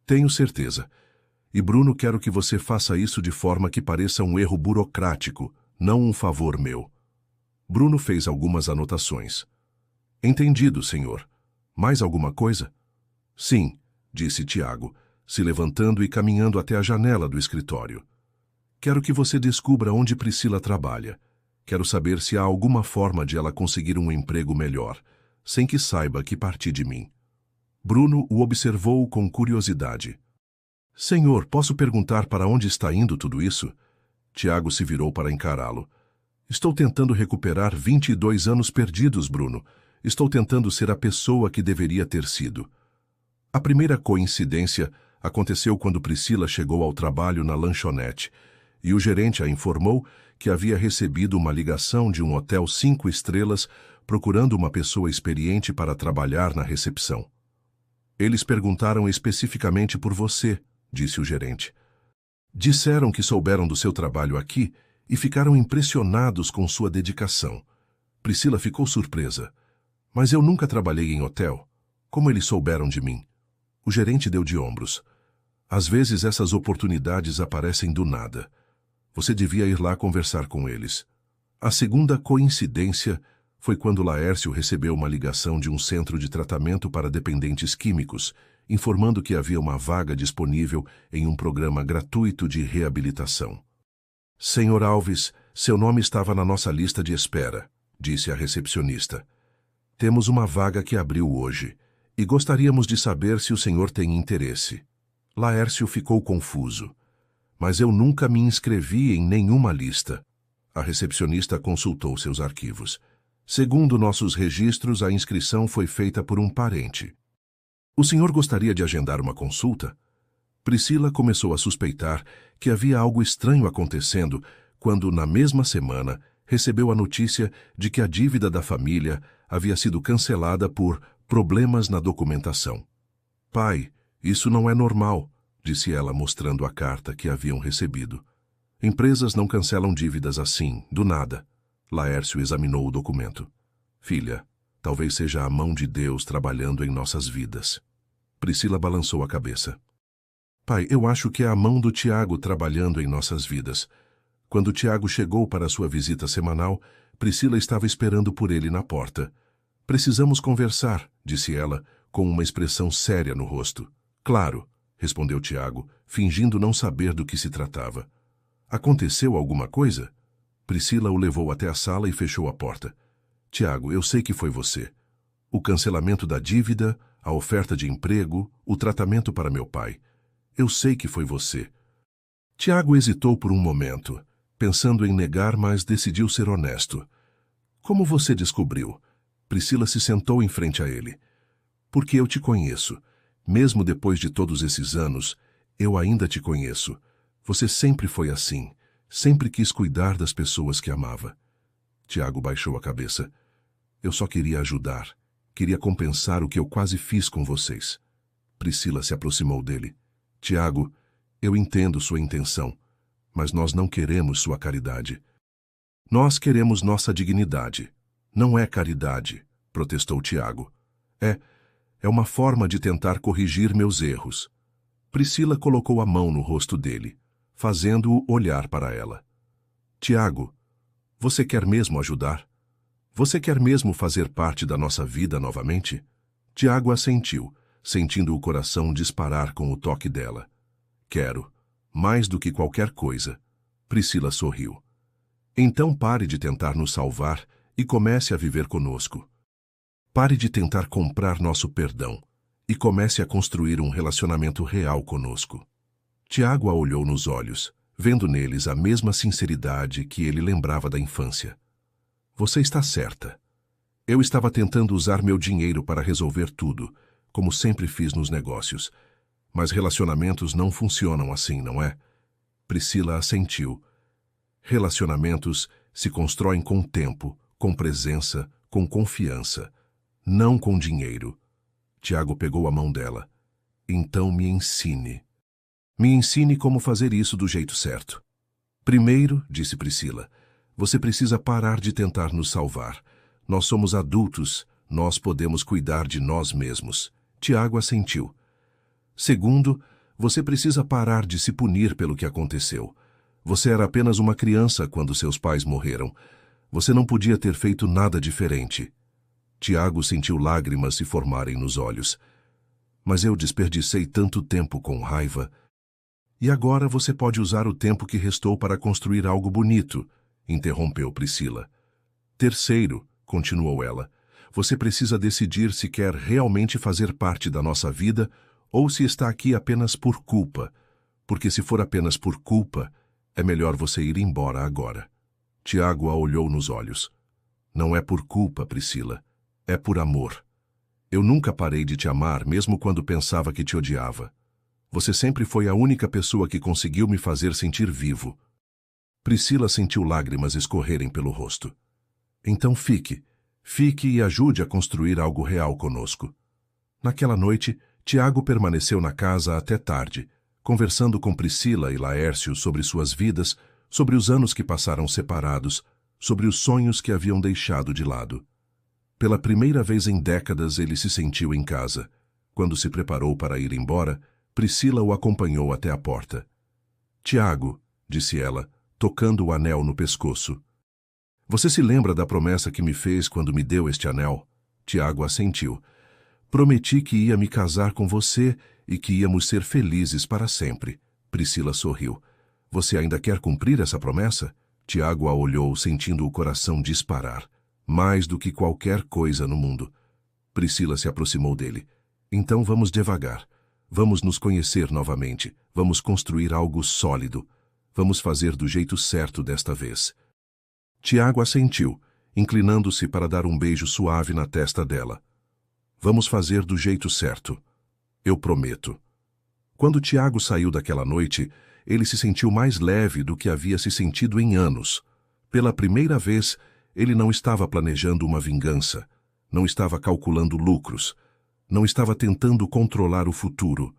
Speaker 1: Tenho certeza. E Bruno, quero que você faça isso de forma que pareça um erro burocrático, não um favor meu. Bruno fez algumas anotações. Entendido, senhor. Mais alguma coisa? Sim, disse Tiago, se levantando e caminhando até a janela do escritório. Quero que você descubra onde Priscila trabalha. Quero saber se há alguma forma de ela conseguir um emprego melhor, sem que saiba que parti de mim. Bruno o observou com curiosidade. Senhor, posso perguntar para onde está indo tudo isso? Tiago se virou para encará-lo. Estou tentando recuperar 22 anos perdidos, Bruno. Estou tentando ser a pessoa que deveria ter sido. A primeira coincidência aconteceu quando Priscila chegou ao trabalho na lanchonete, e o gerente a informou que havia recebido uma ligação de um hotel 5 estrelas procurando uma pessoa experiente para trabalhar na recepção. Eles perguntaram especificamente por você, disse o gerente. Disseram que souberam do seu trabalho aqui e ficaram impressionados com sua dedicação. Priscila ficou surpresa. Mas eu nunca trabalhei em hotel. Como eles souberam de mim? O gerente deu de ombros. Às vezes essas oportunidades aparecem do nada. Você devia ir lá conversar com eles. A segunda coincidência foi quando Laércio recebeu uma ligação de um centro de tratamento para dependentes químicos, informando que havia uma vaga disponível em um programa gratuito de reabilitação. Senhor Alves, seu nome estava na nossa lista de espera, disse a recepcionista. Temos uma vaga que abriu hoje, e gostaríamos de saber se o senhor tem interesse. Laércio ficou confuso. Mas eu nunca me inscrevi em nenhuma lista. A recepcionista consultou seus arquivos. Segundo nossos registros, a inscrição foi feita por um parente. O senhor gostaria de agendar uma consulta? Priscila começou a suspeitar que havia algo estranho acontecendo quando, na mesma semana, recebeu a notícia de que a dívida da família havia sido cancelada por problemas na documentação. Pai, isso não é normal, disse ela mostrando a carta que haviam recebido. Empresas não cancelam dívidas assim, do nada. Laércio examinou o documento. Filha, talvez seja a mão de Deus trabalhando em nossas vidas. Priscila balançou a cabeça. Pai, eu acho que é a mão do Tiago trabalhando em nossas vidas. Quando Tiago chegou para sua visita semanal, Priscila estava esperando por ele na porta. Precisamos conversar, disse ela, com uma expressão séria no rosto. Claro, respondeu Tiago, fingindo não saber do que se tratava. Aconteceu alguma coisa? Priscila o levou até a sala e fechou a porta. Tiago, eu sei que foi você. O cancelamento da dívida, a oferta de emprego, o tratamento para meu pai. Eu sei que foi você. Tiago hesitou por um momento, pensando em negar, mas decidiu ser honesto. Como você descobriu? Priscila se sentou em frente a ele. Porque eu te conheço. Mesmo depois de todos esses anos, eu ainda te conheço. Você sempre foi assim. Sempre quis cuidar das pessoas que amava. Tiago baixou a cabeça. Eu só queria ajudar. Queria compensar o que eu quase fiz com vocês. Priscila se aproximou dele. Tiago, eu entendo sua intenção, mas nós não queremos sua caridade. Nós queremos nossa dignidade. Não é caridade, protestou Tiago. É uma forma de tentar corrigir meus erros. Priscila colocou a mão no rosto dele, fazendo-o olhar para ela. Tiago, você quer mesmo ajudar? Você quer mesmo fazer parte da nossa vida novamente? Tiago assentiu, sentindo o coração disparar com o toque dela. Quero, mais do que qualquer coisa. Priscila sorriu. Então pare de tentar nos salvar e comece a viver conosco. Pare de tentar comprar nosso perdão e comece a construir um relacionamento real conosco. Tiago a olhou nos olhos, vendo neles a mesma sinceridade que ele lembrava da infância. Você está certa. Eu estava tentando usar meu dinheiro para resolver tudo, como sempre fiz nos negócios. Mas relacionamentos não funcionam assim, não é? Priscila assentiu. Relacionamentos se constroem com tempo, com presença, com confiança, não com dinheiro. Tiago pegou a mão dela. Então me ensine. Me ensine como fazer isso do jeito certo. Primeiro, disse Priscila, você precisa parar de tentar nos salvar. Nós somos adultos, nós podemos cuidar de nós mesmos. Tiago assentiu. Segundo, você precisa parar de se punir pelo que aconteceu. Você era apenas uma criança quando seus pais morreram. Você não podia ter feito nada diferente. Tiago sentiu lágrimas se formarem nos olhos. Mas eu desperdicei tanto tempo com raiva. E agora você pode usar o tempo que restou para construir algo bonito, interrompeu Priscila. Terceiro, continuou ela, você precisa decidir se quer realmente fazer parte da nossa vida ou se está aqui apenas por culpa, porque se for apenas por culpa, é melhor você ir embora agora. Tiago a olhou nos olhos. Não é por culpa, Priscila. É por amor. Eu nunca parei de te amar, mesmo quando pensava que te odiava. Você sempre foi a única pessoa que conseguiu me fazer sentir vivo. Priscila sentiu lágrimas escorrerem pelo rosto. Então fique e ajude a construir algo real conosco. Naquela noite, Tiago permaneceu na casa até tarde, conversando com Priscila e Laércio sobre suas vidas, sobre os anos que passaram separados, sobre os sonhos que haviam deixado de lado. Pela primeira vez em décadas ele se sentiu em casa. Quando se preparou para ir embora, Priscila o acompanhou até a porta. Tiago, disse ela, tocando o anel no pescoço. Você se lembra da promessa que me fez quando me deu este anel? Tiago assentiu. Prometi que ia me casar com você e que íamos ser felizes para sempre. Priscila sorriu. Você ainda quer cumprir essa promessa? Tiago a olhou, sentindo o coração disparar. Mais do que qualquer coisa no mundo. Priscila se aproximou dele. Então vamos devagar. Vamos nos conhecer novamente. Vamos construir algo sólido. Vamos fazer do jeito certo desta vez. Tiago assentiu, inclinando-se para dar um beijo suave na testa dela. Vamos fazer do jeito certo. Eu prometo. Quando Tiago saiu daquela noite, ele se sentiu mais leve do que havia se sentido em anos. Pela primeira vez, ele não estava planejando uma vingança, não estava calculando lucros, não estava tentando controlar o futuro.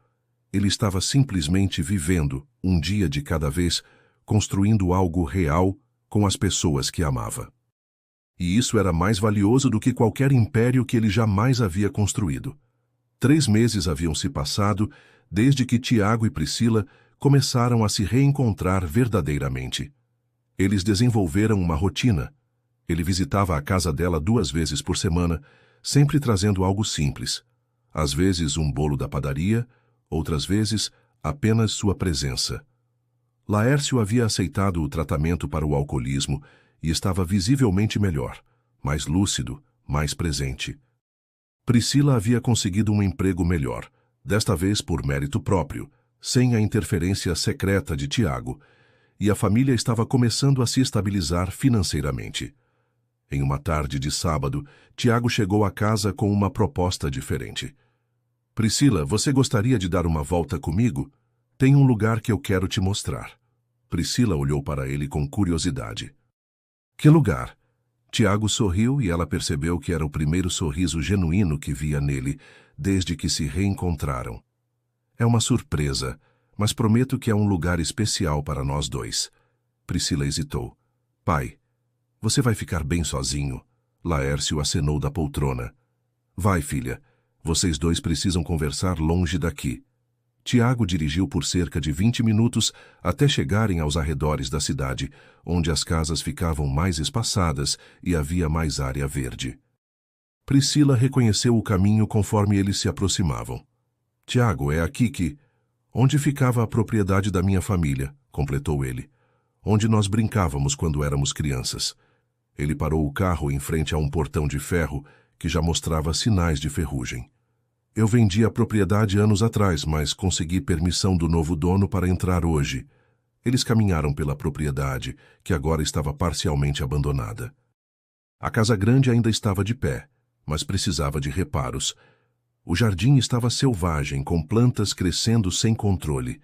Speaker 1: Ele estava simplesmente vivendo, um dia de cada vez, construindo algo real com as pessoas que amava. E isso era mais valioso do que qualquer império que ele jamais havia construído. 3 meses haviam se passado desde que Tiago e Priscila começaram a se reencontrar verdadeiramente. Eles desenvolveram uma rotina. Ele visitava a casa dela 2 vezes por semana, sempre trazendo algo simples. Às vezes um bolo da padaria, outras vezes apenas sua presença. Laércio havia aceitado o tratamento para o alcoolismo e estava visivelmente melhor, mais lúcido, mais presente. Priscila havia conseguido um emprego melhor, desta vez por mérito próprio, sem a interferência secreta de Tiago, e a família estava começando a se estabilizar financeiramente. Em uma tarde de sábado, Tiago chegou à casa com uma proposta diferente. Priscila, você gostaria de dar uma volta comigo? Tem um lugar que eu quero te mostrar. Priscila olhou para ele com curiosidade. Que lugar? Tiago sorriu e ela percebeu que era o primeiro sorriso genuíno que via nele desde que se reencontraram. É uma surpresa, mas prometo que é um lugar especial para nós dois. Priscila hesitou. Pai, você vai ficar bem sozinho? Laércio acenou da poltrona. Vai, filha. Vocês dois precisam conversar longe daqui. Tiago dirigiu por cerca de 20 minutos até chegarem aos arredores da cidade, onde as casas ficavam mais espaçadas e havia mais área verde. Priscila reconheceu o caminho conforme eles se aproximavam. Tiago, é aqui que... Onde ficava a propriedade da minha família, completou ele. Onde nós brincávamos quando éramos crianças. Ele parou o carro em frente a um portão de ferro que já mostrava sinais de ferrugem. Eu vendi a propriedade anos atrás, mas consegui permissão do novo dono para entrar hoje. Eles caminharam pela propriedade, que agora estava parcialmente abandonada. A casa grande ainda estava de pé, mas precisava de reparos. O jardim estava selvagem, com plantas crescendo sem controle,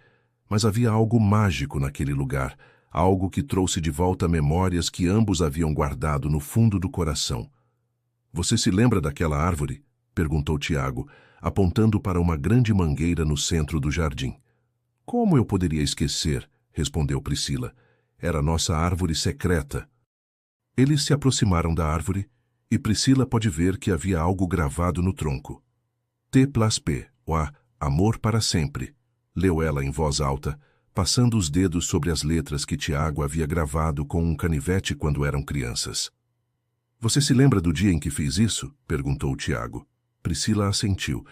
Speaker 1: mas havia algo mágico naquele lugar, algo que trouxe de volta memórias que ambos haviam guardado no fundo do coração. Você se lembra daquela árvore? Perguntou Tiago, apontando para uma grande mangueira no centro do jardim. Como eu poderia esquecer? Respondeu Priscila. Era nossa árvore secreta. Eles se aproximaram da árvore e Priscila pôde ver que havia algo gravado no tronco. T+P, o amor para sempre, leu ela em voz alta, passando os dedos sobre as letras que Tiago havia gravado com um canivete quando eram crianças. Você se lembra do dia em que fiz isso? Perguntou Tiago. Priscila assentiu.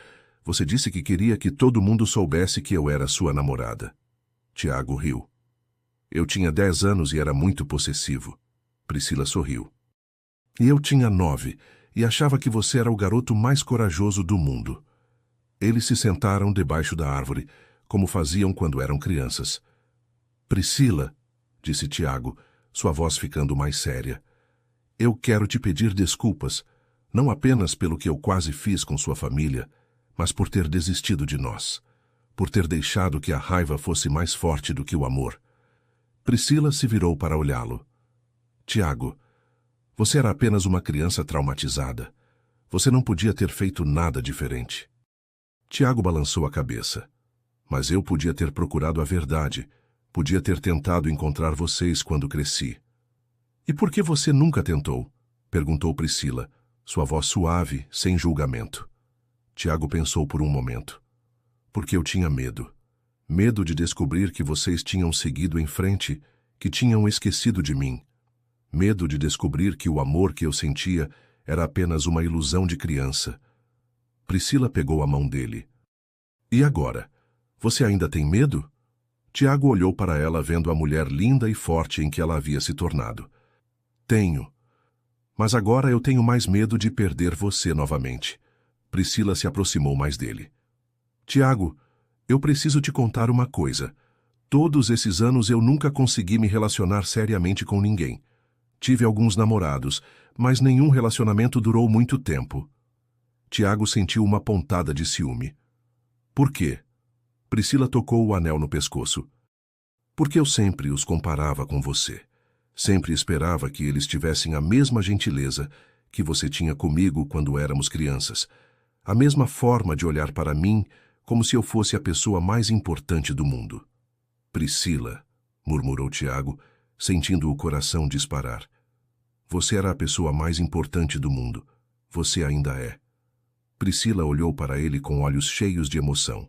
Speaker 1: Você disse que queria que todo mundo soubesse que eu era sua namorada. Tiago riu. Eu tinha 10 anos e era muito possessivo. Priscila sorriu. E eu tinha 9 e achava que você era o garoto mais corajoso do mundo. Eles se sentaram debaixo da árvore, como faziam quando eram crianças. Priscila, disse Tiago, sua voz ficando mais séria, eu quero te pedir desculpas, não apenas pelo que eu quase fiz com sua família, mas por ter desistido de nós, por ter deixado que a raiva fosse mais forte do que o amor. Priscila se virou para olhá-lo. Tiago, você era apenas uma criança traumatizada. Você não podia ter feito nada diferente. Tiago balançou a cabeça. Mas eu podia ter procurado a verdade, podia ter tentado encontrar vocês quando cresci. E por que você nunca tentou? Perguntou Priscila, sua voz suave, sem julgamento. Tiago pensou por um momento. Porque eu tinha medo. Medo de descobrir que vocês tinham seguido em frente, que tinham esquecido de mim. Medo de descobrir que o amor que eu sentia era apenas uma ilusão de criança. Priscila pegou a mão dele. E agora? Você ainda tem medo? Tiago olhou para ela vendo a mulher linda e forte em que ela havia se tornado. Tenho. Mas agora eu tenho mais medo de perder você novamente. Priscila se aproximou mais dele. Tiago, eu preciso te contar uma coisa. Todos esses anos eu nunca consegui me relacionar seriamente com ninguém. Tive alguns namorados, mas nenhum relacionamento durou muito tempo. Tiago sentiu uma pontada de ciúme. Por quê? Priscila tocou o anel no pescoço. Porque eu sempre os comparava com você. Sempre esperava que eles tivessem a mesma gentileza que você tinha comigo quando éramos crianças. A mesma forma de olhar para mim como se eu fosse a pessoa mais importante do mundo. Priscila, murmurou Tiago, sentindo o coração disparar. Você era a pessoa mais importante do mundo. Você ainda é. Priscila olhou para ele com olhos cheios de emoção.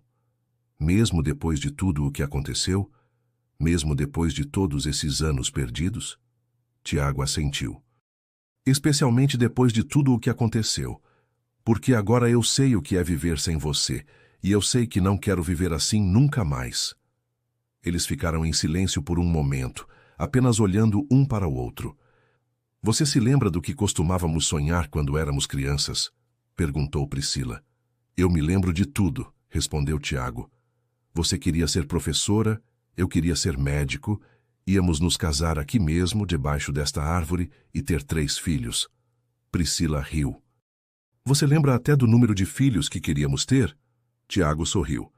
Speaker 1: Mesmo depois de tudo o que aconteceu? Mesmo depois de todos esses anos perdidos? Tiago assentiu. Especialmente depois de tudo o que aconteceu. Porque agora eu sei o que é viver sem você, e eu sei que não quero viver assim nunca mais. Eles ficaram em silêncio por um momento, apenas olhando um para o outro. Você se lembra do que costumávamos sonhar quando éramos crianças? Perguntou Priscila. Eu me lembro de tudo, respondeu Tiago. Você queria ser professora, eu queria ser médico, íamos nos casar aqui mesmo, debaixo desta árvore, e ter 3 filhos. Priscila riu. Você lembra até do número de filhos que queríamos ter? Tiago sorriu.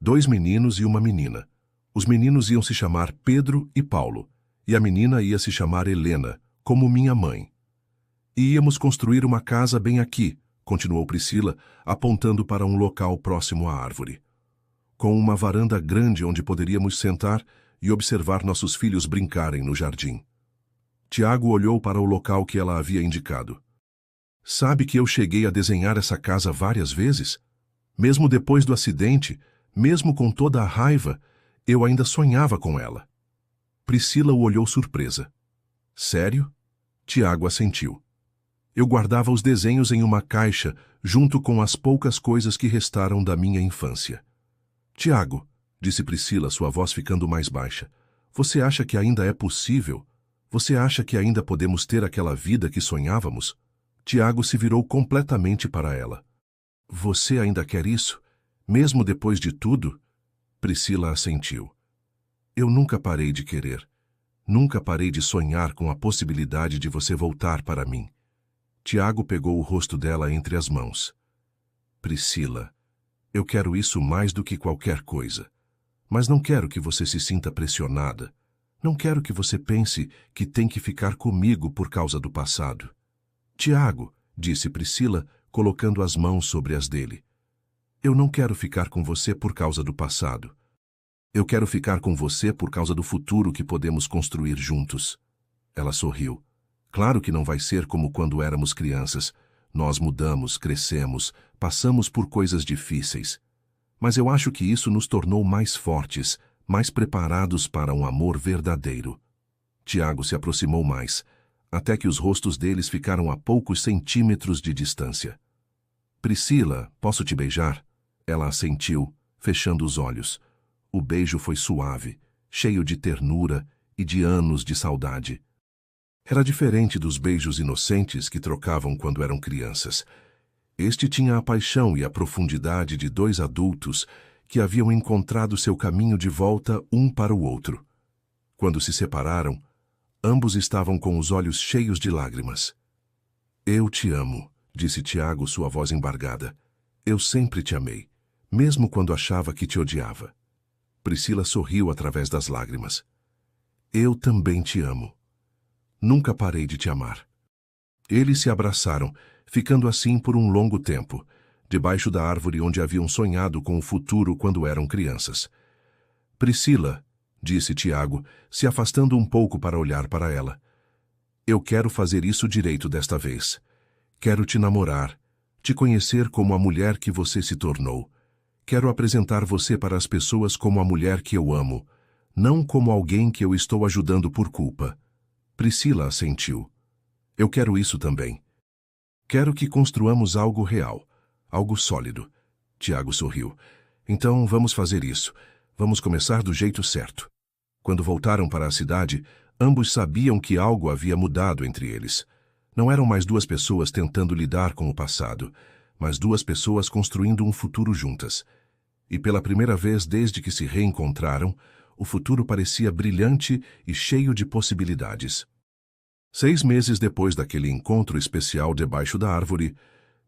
Speaker 1: 2 meninos e uma menina. Os meninos iam se chamar Pedro e Paulo, e a menina ia se chamar Helena, como minha mãe. E íamos construir uma casa bem aqui, continuou Priscila, apontando para um local próximo à árvore. Com uma varanda grande onde poderíamos sentar e observar nossos filhos brincarem no jardim. Tiago olhou para o local que ela havia indicado. Sabe que eu cheguei a desenhar essa casa várias vezes? Mesmo depois do acidente, mesmo com toda a raiva, eu ainda sonhava com ela. Priscila o olhou surpresa. Sério? Tiago assentiu. Eu guardava os desenhos em uma caixa, junto com as poucas coisas que restaram da minha infância. Tiago, disse Priscila, sua voz ficando mais baixa, você acha que ainda é possível? Você acha que ainda podemos ter aquela vida que sonhávamos? Tiago se virou completamente para ela. Você ainda quer isso? Mesmo depois de tudo? Priscila assentiu. Eu nunca parei de querer. Nunca parei de sonhar com a possibilidade de você voltar para mim. Tiago pegou o rosto dela entre as mãos. Priscila, eu quero isso mais do que qualquer coisa. Mas não quero que você se sinta pressionada. Não quero que você pense que tem que ficar comigo por causa do passado. Tiago, disse Priscila, colocando as mãos sobre as dele. Eu não quero ficar com você por causa do passado. Eu quero ficar com você por causa do futuro que podemos construir juntos. Ela sorriu. Claro que não vai ser como quando éramos crianças. Nós mudamos, crescemos, passamos por coisas difíceis. Mas eu acho que isso nos tornou mais fortes, mais preparados para um amor verdadeiro. Tiago se aproximou mais, até que os rostos deles ficaram a poucos centímetros de distância. Priscila, posso te beijar? Ela assentiu, fechando os olhos. O beijo foi suave, cheio de ternura e de anos de saudade. Era diferente dos beijos inocentes que trocavam quando eram crianças. Este tinha a paixão e a profundidade de dois adultos que haviam encontrado seu caminho de volta um para o outro. Quando se separaram, ambos estavam com os olhos cheios de lágrimas. Eu te amo, disse Tiago, sua voz embargada. Eu sempre te amei, mesmo quando achava que te odiava. Priscila sorriu através das lágrimas. Eu também te amo. Nunca parei de te amar. Eles se abraçaram, ficando assim por um longo tempo, debaixo da árvore onde haviam sonhado com o futuro quando eram crianças. Priscila, disse Tiago, se afastando um pouco para olhar para ela. Eu quero fazer isso direito desta vez. Quero te namorar, te conhecer como a mulher que você se tornou. Quero apresentar você para as pessoas como a mulher que eu amo, não como alguém que eu estou ajudando por culpa. Priscila assentiu. Eu quero isso também. Quero que construamos algo real, algo sólido. Tiago sorriu. Então vamos fazer isso. Vamos começar do jeito certo. Quando voltaram para a cidade, ambos sabiam que algo havia mudado entre eles. Não eram mais duas pessoas tentando lidar com o passado, mas duas pessoas construindo um futuro juntas. E pela primeira vez desde que se reencontraram, o futuro parecia brilhante e cheio de possibilidades. 6 meses depois daquele encontro especial debaixo da árvore,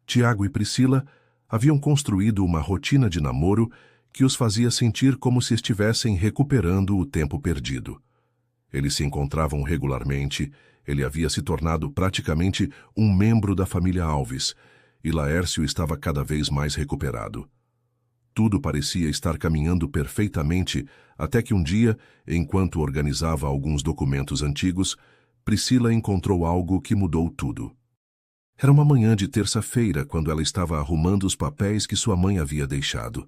Speaker 1: Tiago e Priscila haviam construído uma rotina de namoro que os fazia sentir como se estivessem recuperando o tempo perdido. Eles se encontravam regularmente, ele havia se tornado praticamente um membro da família Alves, e Laércio estava cada vez mais recuperado. Tudo parecia estar caminhando perfeitamente até que um dia, enquanto organizava alguns documentos antigos, Priscila encontrou algo que mudou tudo. Era uma manhã de terça-feira quando ela estava arrumando os papéis que sua mãe havia deixado.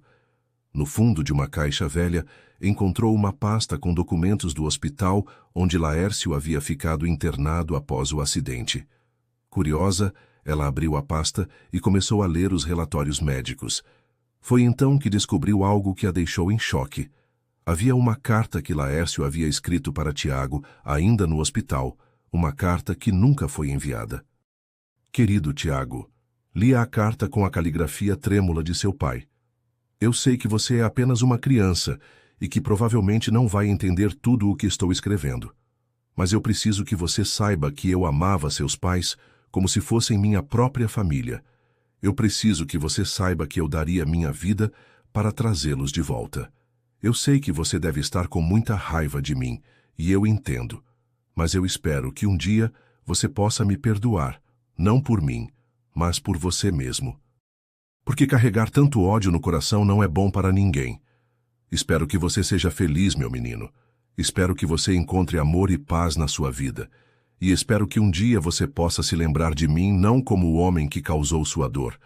Speaker 1: No fundo de uma caixa velha, encontrou uma pasta com documentos do hospital onde Laércio havia ficado internado após o acidente. Curiosa, ela abriu a pasta e começou a ler os relatórios médicos. Foi então que descobriu algo que a deixou em choque. Havia uma carta que Laércio havia escrito para Tiago, ainda no hospital, uma carta que nunca foi enviada. Querido Tiago, li a carta com a caligrafia trêmula de seu pai. Eu sei que você é apenas uma criança e que provavelmente não vai entender tudo o que estou escrevendo. Mas eu preciso que você saiba que eu amava seus pais como se fossem minha própria família. Eu preciso que você saiba que eu daria minha vida para trazê-los de volta. Eu sei que você deve estar com muita raiva de mim, e eu entendo. Mas eu espero que um dia você possa me perdoar, não por mim, mas por você mesmo. Porque carregar tanto ódio no coração não é bom para ninguém. Espero que você seja feliz, meu menino. Espero que você encontre amor e paz na sua vida. E espero que um dia você possa se lembrar de mim não como o homem que causou sua dor,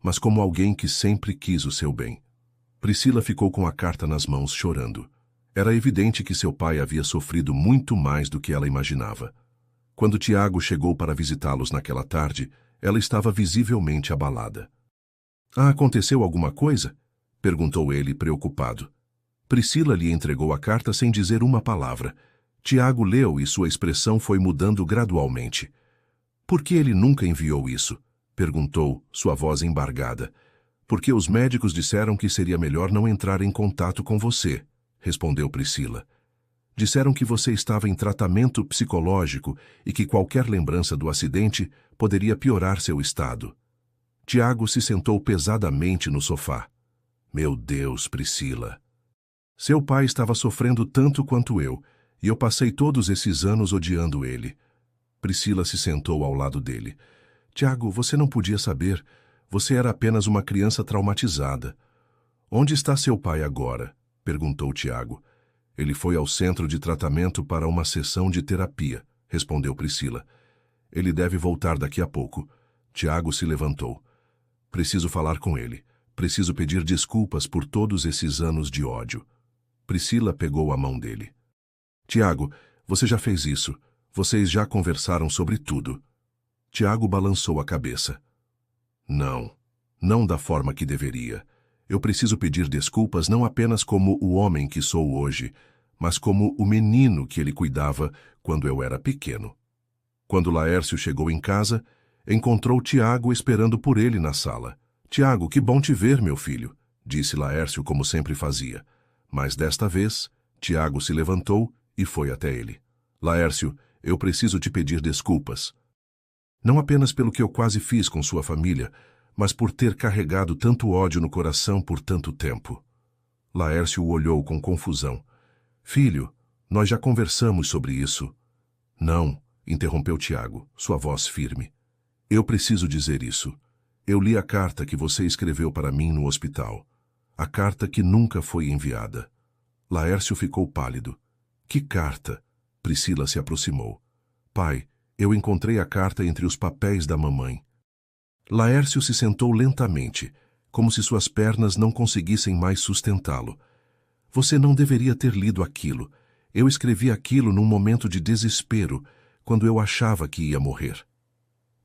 Speaker 1: mas como alguém que sempre quis o seu bem. Priscila ficou com a carta nas mãos, chorando. Era evidente que seu pai havia sofrido muito mais do que ela imaginava. Quando Tiago chegou para visitá-los naquela tarde, ela estava visivelmente abalada. Aconteceu alguma coisa? Perguntou ele, preocupado. Priscila lhe entregou a carta sem dizer uma palavra. Tiago leu e sua expressão foi mudando gradualmente. Por que ele nunca enviou isso? Perguntou, sua voz embargada. Porque os médicos disseram que seria melhor não entrar em contato com você, respondeu Priscila. Disseram que você estava em tratamento psicológico e que qualquer lembrança do acidente poderia piorar seu estado. Tiago se sentou pesadamente no sofá. Meu Deus, Priscila. Seu pai estava sofrendo tanto quanto eu, e eu passei todos esses anos odiando ele. Priscila se sentou ao lado dele. Tiago, você não podia saber. Você era apenas uma criança traumatizada. Onde está seu pai agora? Perguntou Tiago. Ele foi ao centro de tratamento para uma sessão de terapia, respondeu Priscila. Ele deve voltar daqui a pouco. Tiago se levantou. Preciso falar com ele. Preciso pedir desculpas por todos esses anos de ódio. Priscila pegou a mão dele. Tiago, você já fez isso. Vocês já conversaram sobre tudo. Tiago balançou a cabeça. Não da forma que deveria. Eu preciso pedir desculpas não apenas como o homem que sou hoje, mas como o menino que ele cuidava quando eu era pequeno. Quando Laércio chegou em casa, encontrou Tiago esperando por ele na sala. Tiago, que bom te ver, meu filho, disse Laércio como sempre fazia. Mas desta vez, Tiago se levantou e foi até ele. Laércio, eu preciso te pedir desculpas. Não apenas pelo que eu quase fiz com sua família, mas por ter carregado tanto ódio no coração por tanto tempo. Laércio o olhou com confusão. Filho, nós já conversamos sobre isso. Não, interrompeu Tiago, sua voz firme. Eu preciso dizer isso. Eu li a carta que você escreveu para mim no hospital. A carta que nunca foi enviada. Laércio ficou pálido. Que carta? Priscila se aproximou. Pai, eu encontrei a carta entre os papéis da mamãe. Laércio se sentou lentamente, como se suas pernas não conseguissem mais sustentá-lo. Você não deveria ter lido aquilo. Eu escrevi aquilo num momento de desespero, quando eu achava que ia morrer.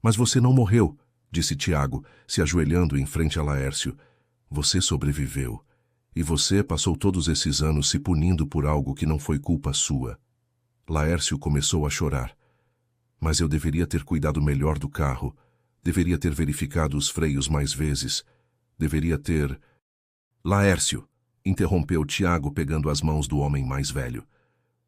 Speaker 1: Mas você não morreu, disse Tiago, se ajoelhando em frente a Laércio. Você sobreviveu. E você passou todos esses anos se punindo por algo que não foi culpa sua. Laércio começou a chorar. Mas eu deveria ter cuidado melhor do carro. Deveria ter verificado os freios mais vezes. Deveria ter... Laércio, interrompeu Tiago pegando as mãos do homem mais velho.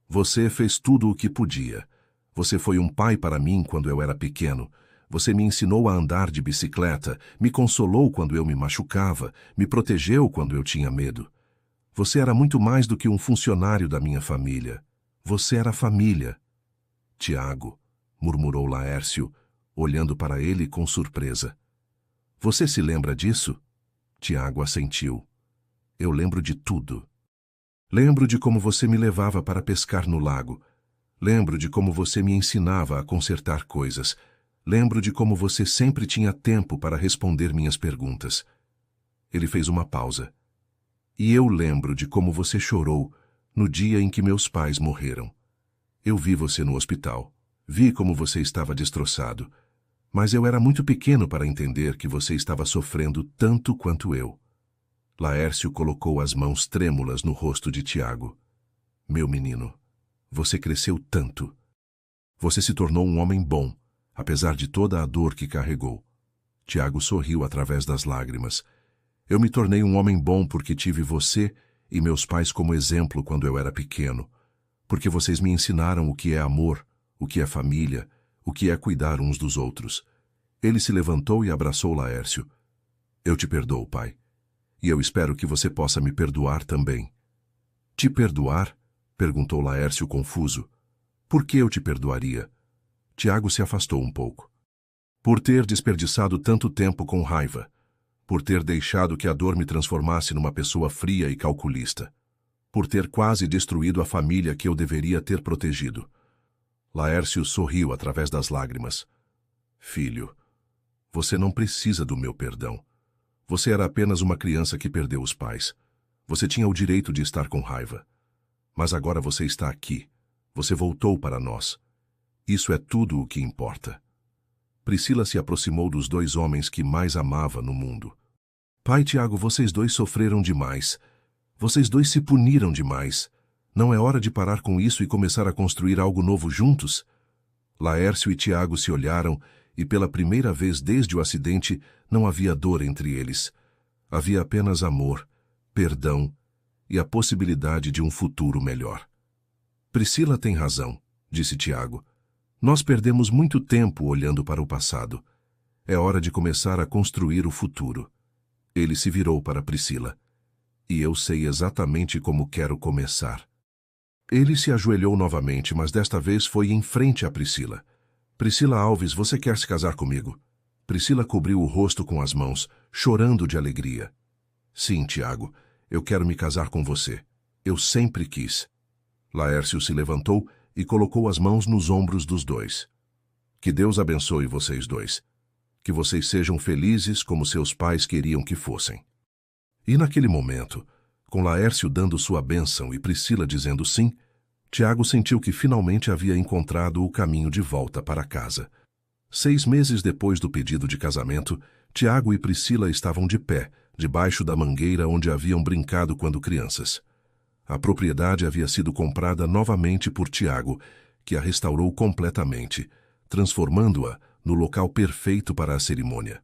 Speaker 1: Você fez tudo o que podia. Você foi um pai para mim quando eu era pequeno. Você me ensinou a andar de bicicleta, me consolou quando eu me machucava, me protegeu quando eu tinha medo. Você era muito mais do que um funcionário da minha família. Você era família. Tiago, murmurou Laércio, olhando para ele com surpresa. Você se lembra disso? Tiago assentiu. Eu lembro de tudo. Lembro de como você me levava para pescar no lago. Lembro de como você me ensinava a consertar coisas. Lembro de como você sempre tinha tempo para responder minhas perguntas. Ele fez uma pausa. E eu lembro de como você chorou no dia em que meus pais morreram. Eu vi você no hospital. Vi como você estava destroçado. Mas eu era muito pequeno para entender que você estava sofrendo tanto quanto eu. Laércio colocou as mãos trêmulas no rosto de Tiago. Meu menino, você cresceu tanto. Você se tornou um homem bom, apesar de toda a dor que carregou. Tiago sorriu através das lágrimas. Eu me tornei um homem bom porque tive você e meus pais como exemplo quando eu era pequeno. Porque vocês me ensinaram o que é amor, o que é família, o que é cuidar uns dos outros. Ele se levantou e abraçou Laércio. Eu te perdoo, pai. E eu espero que você possa me perdoar também. Te perdoar? Perguntou Laércio confuso. Por que eu te perdoaria? Tiago se afastou um pouco. por ter desperdiçado tanto tempo com raiva, por ter deixado que a dor me transformasse numa pessoa fria e calculista, por ter quase destruído a família que eu deveria ter protegido. Laércio sorriu através das lágrimas. Filho, você não precisa do meu perdão. Você era apenas uma criança que perdeu os pais. Você tinha o direito de estar com raiva. Mas agora você está aqui. Você voltou para nós. Isso é tudo o que importa. Priscila se aproximou dos dois homens que mais amava no mundo. Pai, Tiago, vocês dois sofreram demais. Vocês dois se puniram demais. Não é hora de parar com isso e começar a construir algo novo juntos? Laércio e Tiago se olharam e pela primeira vez desde o acidente não havia dor entre eles. Havia apenas amor, perdão e a possibilidade de um futuro melhor. Priscila tem razão, disse Tiago. Nós perdemos muito tempo olhando para o passado. É hora de começar a construir o futuro. Ele se virou para Priscila. E eu sei exatamente como quero começar. Ele se ajoelhou novamente, mas desta vez foi em frente a Priscila. Priscila Alves, você quer se casar comigo? Priscila cobriu o rosto com as mãos, chorando de alegria. Sim, Tiago, eu quero me casar com você. Eu sempre quis. Laércio se levantou e colocou as mãos nos ombros dos dois. Que Deus abençoe vocês dois. Que vocês sejam felizes como seus pais queriam que fossem. E naquele momento, com Laércio dando sua bênção e Priscila dizendo sim, Tiago sentiu que finalmente havia encontrado o caminho de volta para casa. 6 meses depois do pedido de casamento, Tiago e Priscila estavam de pé, debaixo da mangueira onde haviam brincado quando crianças. A propriedade havia sido comprada novamente por Tiago, que a restaurou completamente, transformando-a no local perfeito para a cerimônia.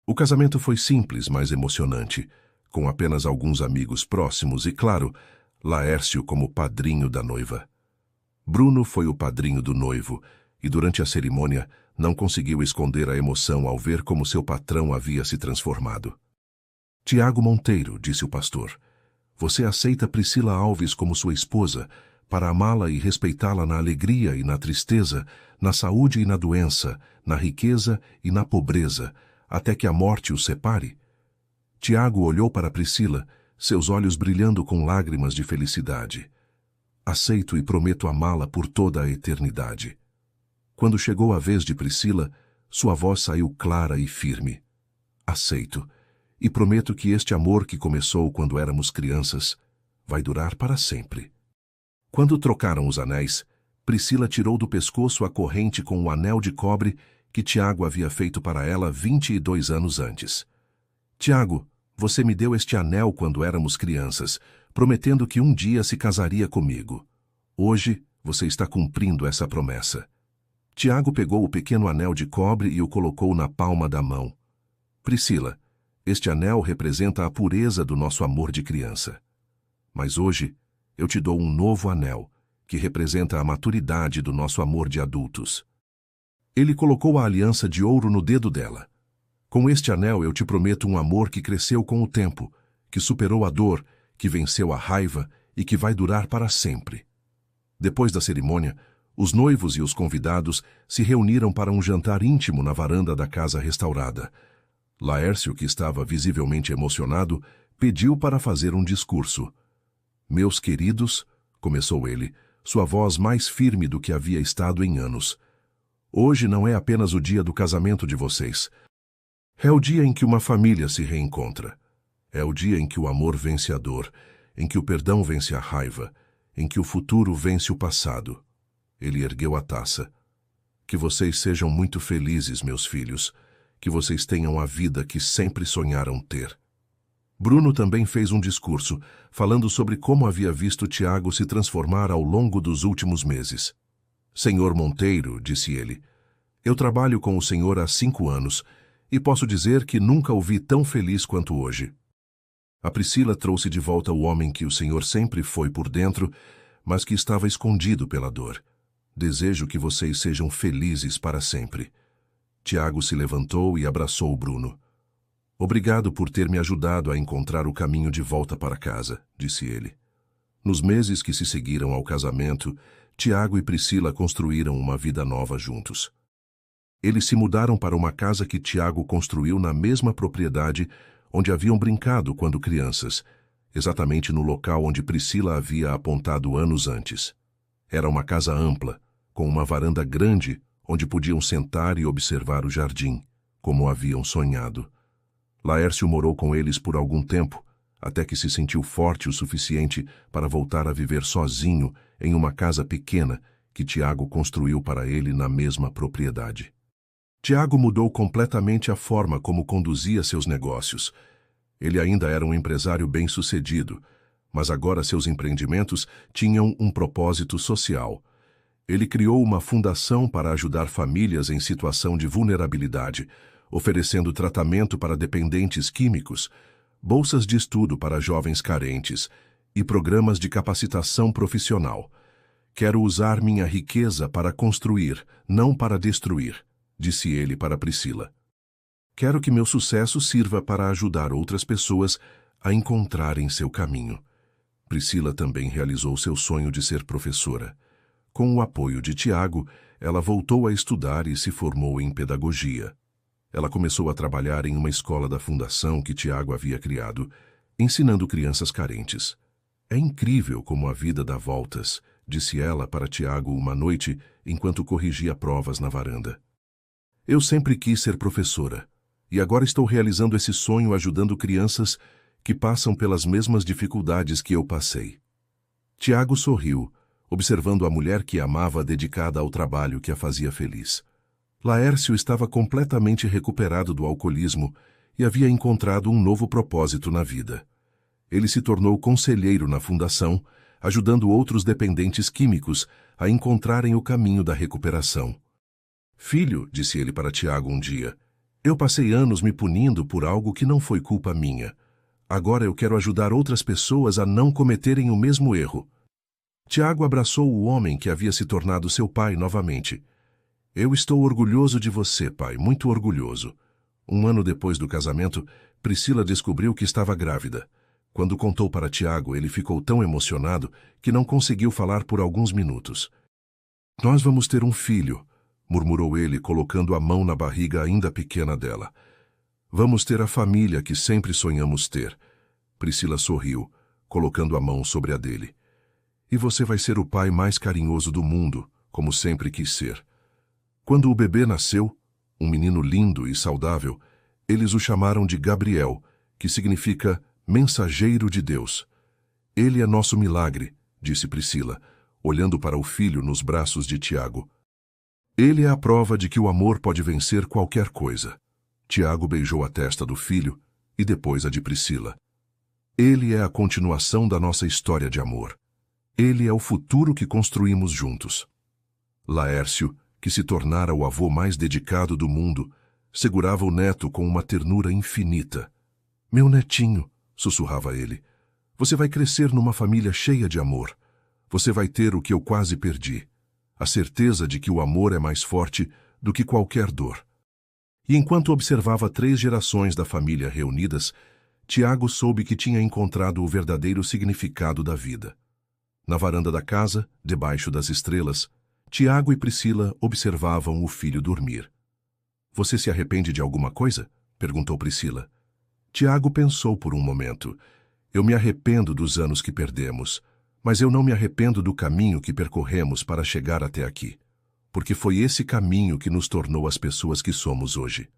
Speaker 1: O casamento foi simples, mas emocionante, com apenas alguns amigos próximos e, claro, Laércio como padrinho da noiva. Bruno foi o padrinho do noivo e, durante a cerimônia, não conseguiu esconder a emoção ao ver como seu patrão havia se transformado. Tiago Monteiro, disse o pastor, você aceita Priscila Alves como sua esposa para amá-la e respeitá-la na alegria e na tristeza, na saúde e na doença, na riqueza e na pobreza, até que a morte os separe? Tiago olhou para Priscila, seus olhos brilhando com lágrimas de felicidade. Aceito e prometo amá-la por toda a eternidade. Quando chegou a vez de Priscila, sua voz saiu clara e firme. Aceito, e prometo que este amor que começou quando éramos crianças vai durar para sempre. Quando trocaram os anéis, Priscila tirou do pescoço a corrente com o anel de cobre que Tiago havia feito para ela 22 anos antes. Tiago, você me deu este anel quando éramos crianças, prometendo que um dia se casaria comigo. Hoje, você está cumprindo essa promessa. Tiago pegou o pequeno anel de cobre e o colocou na palma da mão. Priscila, este anel representa a pureza do nosso amor de criança. Mas hoje, eu te dou um novo anel, que representa a maturidade do nosso amor de adultos. Ele colocou a aliança de ouro no dedo dela. Com este anel eu te prometo um amor que cresceu com o tempo, que superou a dor, que venceu a raiva e que vai durar para sempre. Depois da cerimônia, os noivos e os convidados se reuniram para um jantar íntimo na varanda da casa restaurada. Laércio, que estava visivelmente emocionado, pediu para fazer um discurso. Meus queridos, começou ele, sua voz mais firme do que havia estado em anos. Hoje não é apenas o dia do casamento de vocês. É o dia em que uma família se reencontra. É o dia em que o amor vence a dor, em que o perdão vence a raiva, em que o futuro vence o passado. Ele ergueu a taça. Que vocês sejam muito felizes, meus filhos. Que vocês tenham a vida que sempre sonharam ter. Bruno também fez um discurso, falando sobre como havia visto Tiago se transformar ao longo dos últimos meses. Senhor Monteiro, disse ele, eu trabalho com o senhor há 5 anos e posso dizer que nunca o vi tão feliz quanto hoje. A Priscila trouxe de volta o homem que o senhor sempre foi por dentro, mas que estava escondido pela dor. Desejo que vocês sejam felizes para sempre. Tiago se levantou e abraçou Bruno. Obrigado por ter me ajudado a encontrar o caminho de volta para casa, disse ele. Nos meses que se seguiram ao casamento, Tiago e Priscila construíram uma vida nova juntos. Eles se mudaram para uma casa que Tiago construiu na mesma propriedade onde haviam brincado quando crianças, exatamente no local onde Priscila havia apontado anos antes. Era uma casa ampla, com uma varanda grande onde podiam sentar e observar o jardim, como haviam sonhado. Laércio morou com eles por algum tempo, até que se sentiu forte o suficiente para voltar a viver sozinho em uma casa pequena que Tiago construiu para ele na mesma propriedade. Tiago mudou completamente a forma como conduzia seus negócios. Ele ainda era um empresário bem-sucedido, mas agora seus empreendimentos tinham um propósito social. Ele criou uma fundação para ajudar famílias em situação de vulnerabilidade, oferecendo tratamento para dependentes químicos, bolsas de estudo para jovens carentes e programas de capacitação profissional. Quero usar minha riqueza para construir, não para destruir, disse ele para Priscila. Quero que meu sucesso sirva para ajudar outras pessoas a encontrarem seu caminho. Priscila também realizou seu sonho de ser professora. Com o apoio de Tiago, ela voltou a estudar e se formou em pedagogia. Ela começou a trabalhar em uma escola da fundação que Tiago havia criado, ensinando crianças carentes. É incrível como a vida dá voltas, disse ela para Tiago uma noite enquanto corrigia provas na varanda. Eu sempre quis ser professora, e agora estou realizando esse sonho ajudando crianças que passam pelas mesmas dificuldades que eu passei. Tiago sorriu, observando a mulher que amava dedicada ao trabalho que a fazia feliz. Laércio estava completamente recuperado do alcoolismo e havia encontrado um novo propósito na vida. Ele se tornou conselheiro na fundação, ajudando outros dependentes químicos a encontrarem o caminho da recuperação. Filho, disse ele para Tiago um dia, eu passei anos me punindo por algo que não foi culpa minha. Agora eu quero ajudar outras pessoas a não cometerem o mesmo erro. Tiago abraçou o homem que havia se tornado seu pai novamente. Eu estou orgulhoso de você, pai, muito orgulhoso. Um ano depois do casamento, Priscila descobriu que estava grávida. Quando contou para Tiago, ele ficou tão emocionado que não conseguiu falar por alguns minutos. Nós vamos ter um filho, murmurou ele, colocando a mão na barriga ainda pequena dela. Vamos ter a família que sempre sonhamos ter. Priscila sorriu, colocando a mão sobre a dele. E você vai ser o pai mais carinhoso do mundo, como sempre quis ser. Quando o bebê nasceu, um menino lindo e saudável, eles o chamaram de Gabriel, que significa mensageiro de Deus. Ele é nosso milagre, disse Priscila, olhando para o filho nos braços de Tiago. Ele é a prova de que o amor pode vencer qualquer coisa. Tiago beijou a testa do filho e depois a de Priscila. Ele é a continuação da nossa história de amor. Ele é o futuro que construímos juntos. Laércio, que se tornara o avô mais dedicado do mundo, segurava o neto com uma ternura infinita. Meu netinho, sussurrava ele, você vai crescer numa família cheia de amor. Você vai ter o que eu quase perdi, a certeza de que o amor é mais forte do que qualquer dor. E enquanto observava 3 gerações da família reunidas, Tiago soube que tinha encontrado o verdadeiro significado da vida. Na varanda da casa, debaixo das estrelas, Tiago e Priscila observavam o filho dormir. Você se arrepende de alguma coisa? Perguntou Priscila. Tiago pensou por um momento. Eu me arrependo dos anos que perdemos, mas eu não me arrependo do caminho que percorremos para chegar até aqui, porque foi esse caminho que nos tornou as pessoas que somos hoje.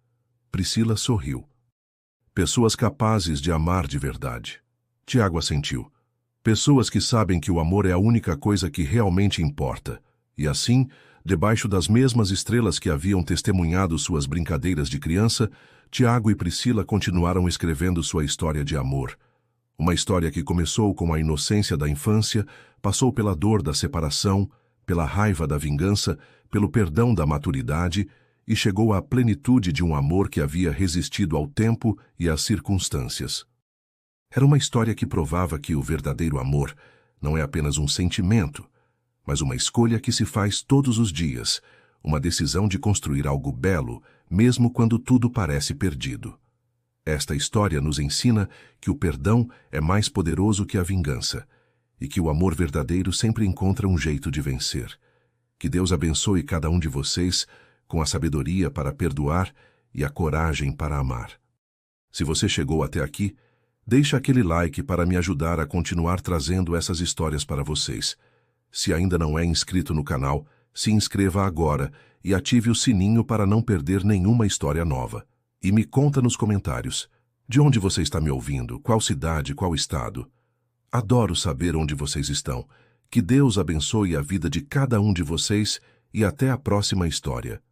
Speaker 1: Priscila sorriu. Pessoas capazes de amar de verdade. Tiago assentiu. Pessoas que sabem que o amor é a única coisa que realmente importa. E assim, debaixo das mesmas estrelas que haviam testemunhado suas brincadeiras de criança, Tiago e Priscila continuaram escrevendo sua história de amor. Uma história que começou com a inocência da infância, passou pela dor da separação, pela raiva da vingança, pelo perdão da maturidade e chegou à plenitude de um amor que havia resistido ao tempo e às circunstâncias. Era uma história que provava que o verdadeiro amor não é apenas um sentimento, mas uma escolha que se faz todos os dias, uma decisão de construir algo belo, mesmo quando tudo parece perdido. Esta história nos ensina que o perdão é mais poderoso que a vingança e que o amor verdadeiro sempre encontra um jeito de vencer. Que Deus abençoe cada um de vocês com a sabedoria para perdoar e a coragem para amar. Se você chegou até aqui, deixa aquele like para me ajudar a continuar trazendo essas histórias para vocês. Se ainda não é inscrito no canal, se inscreva agora e ative o sininho para não perder nenhuma história nova. E me conta nos comentários, de onde você está me ouvindo, qual cidade, qual estado. Adoro saber onde vocês estão. Que Deus abençoe a vida de cada um de vocês e até a próxima história.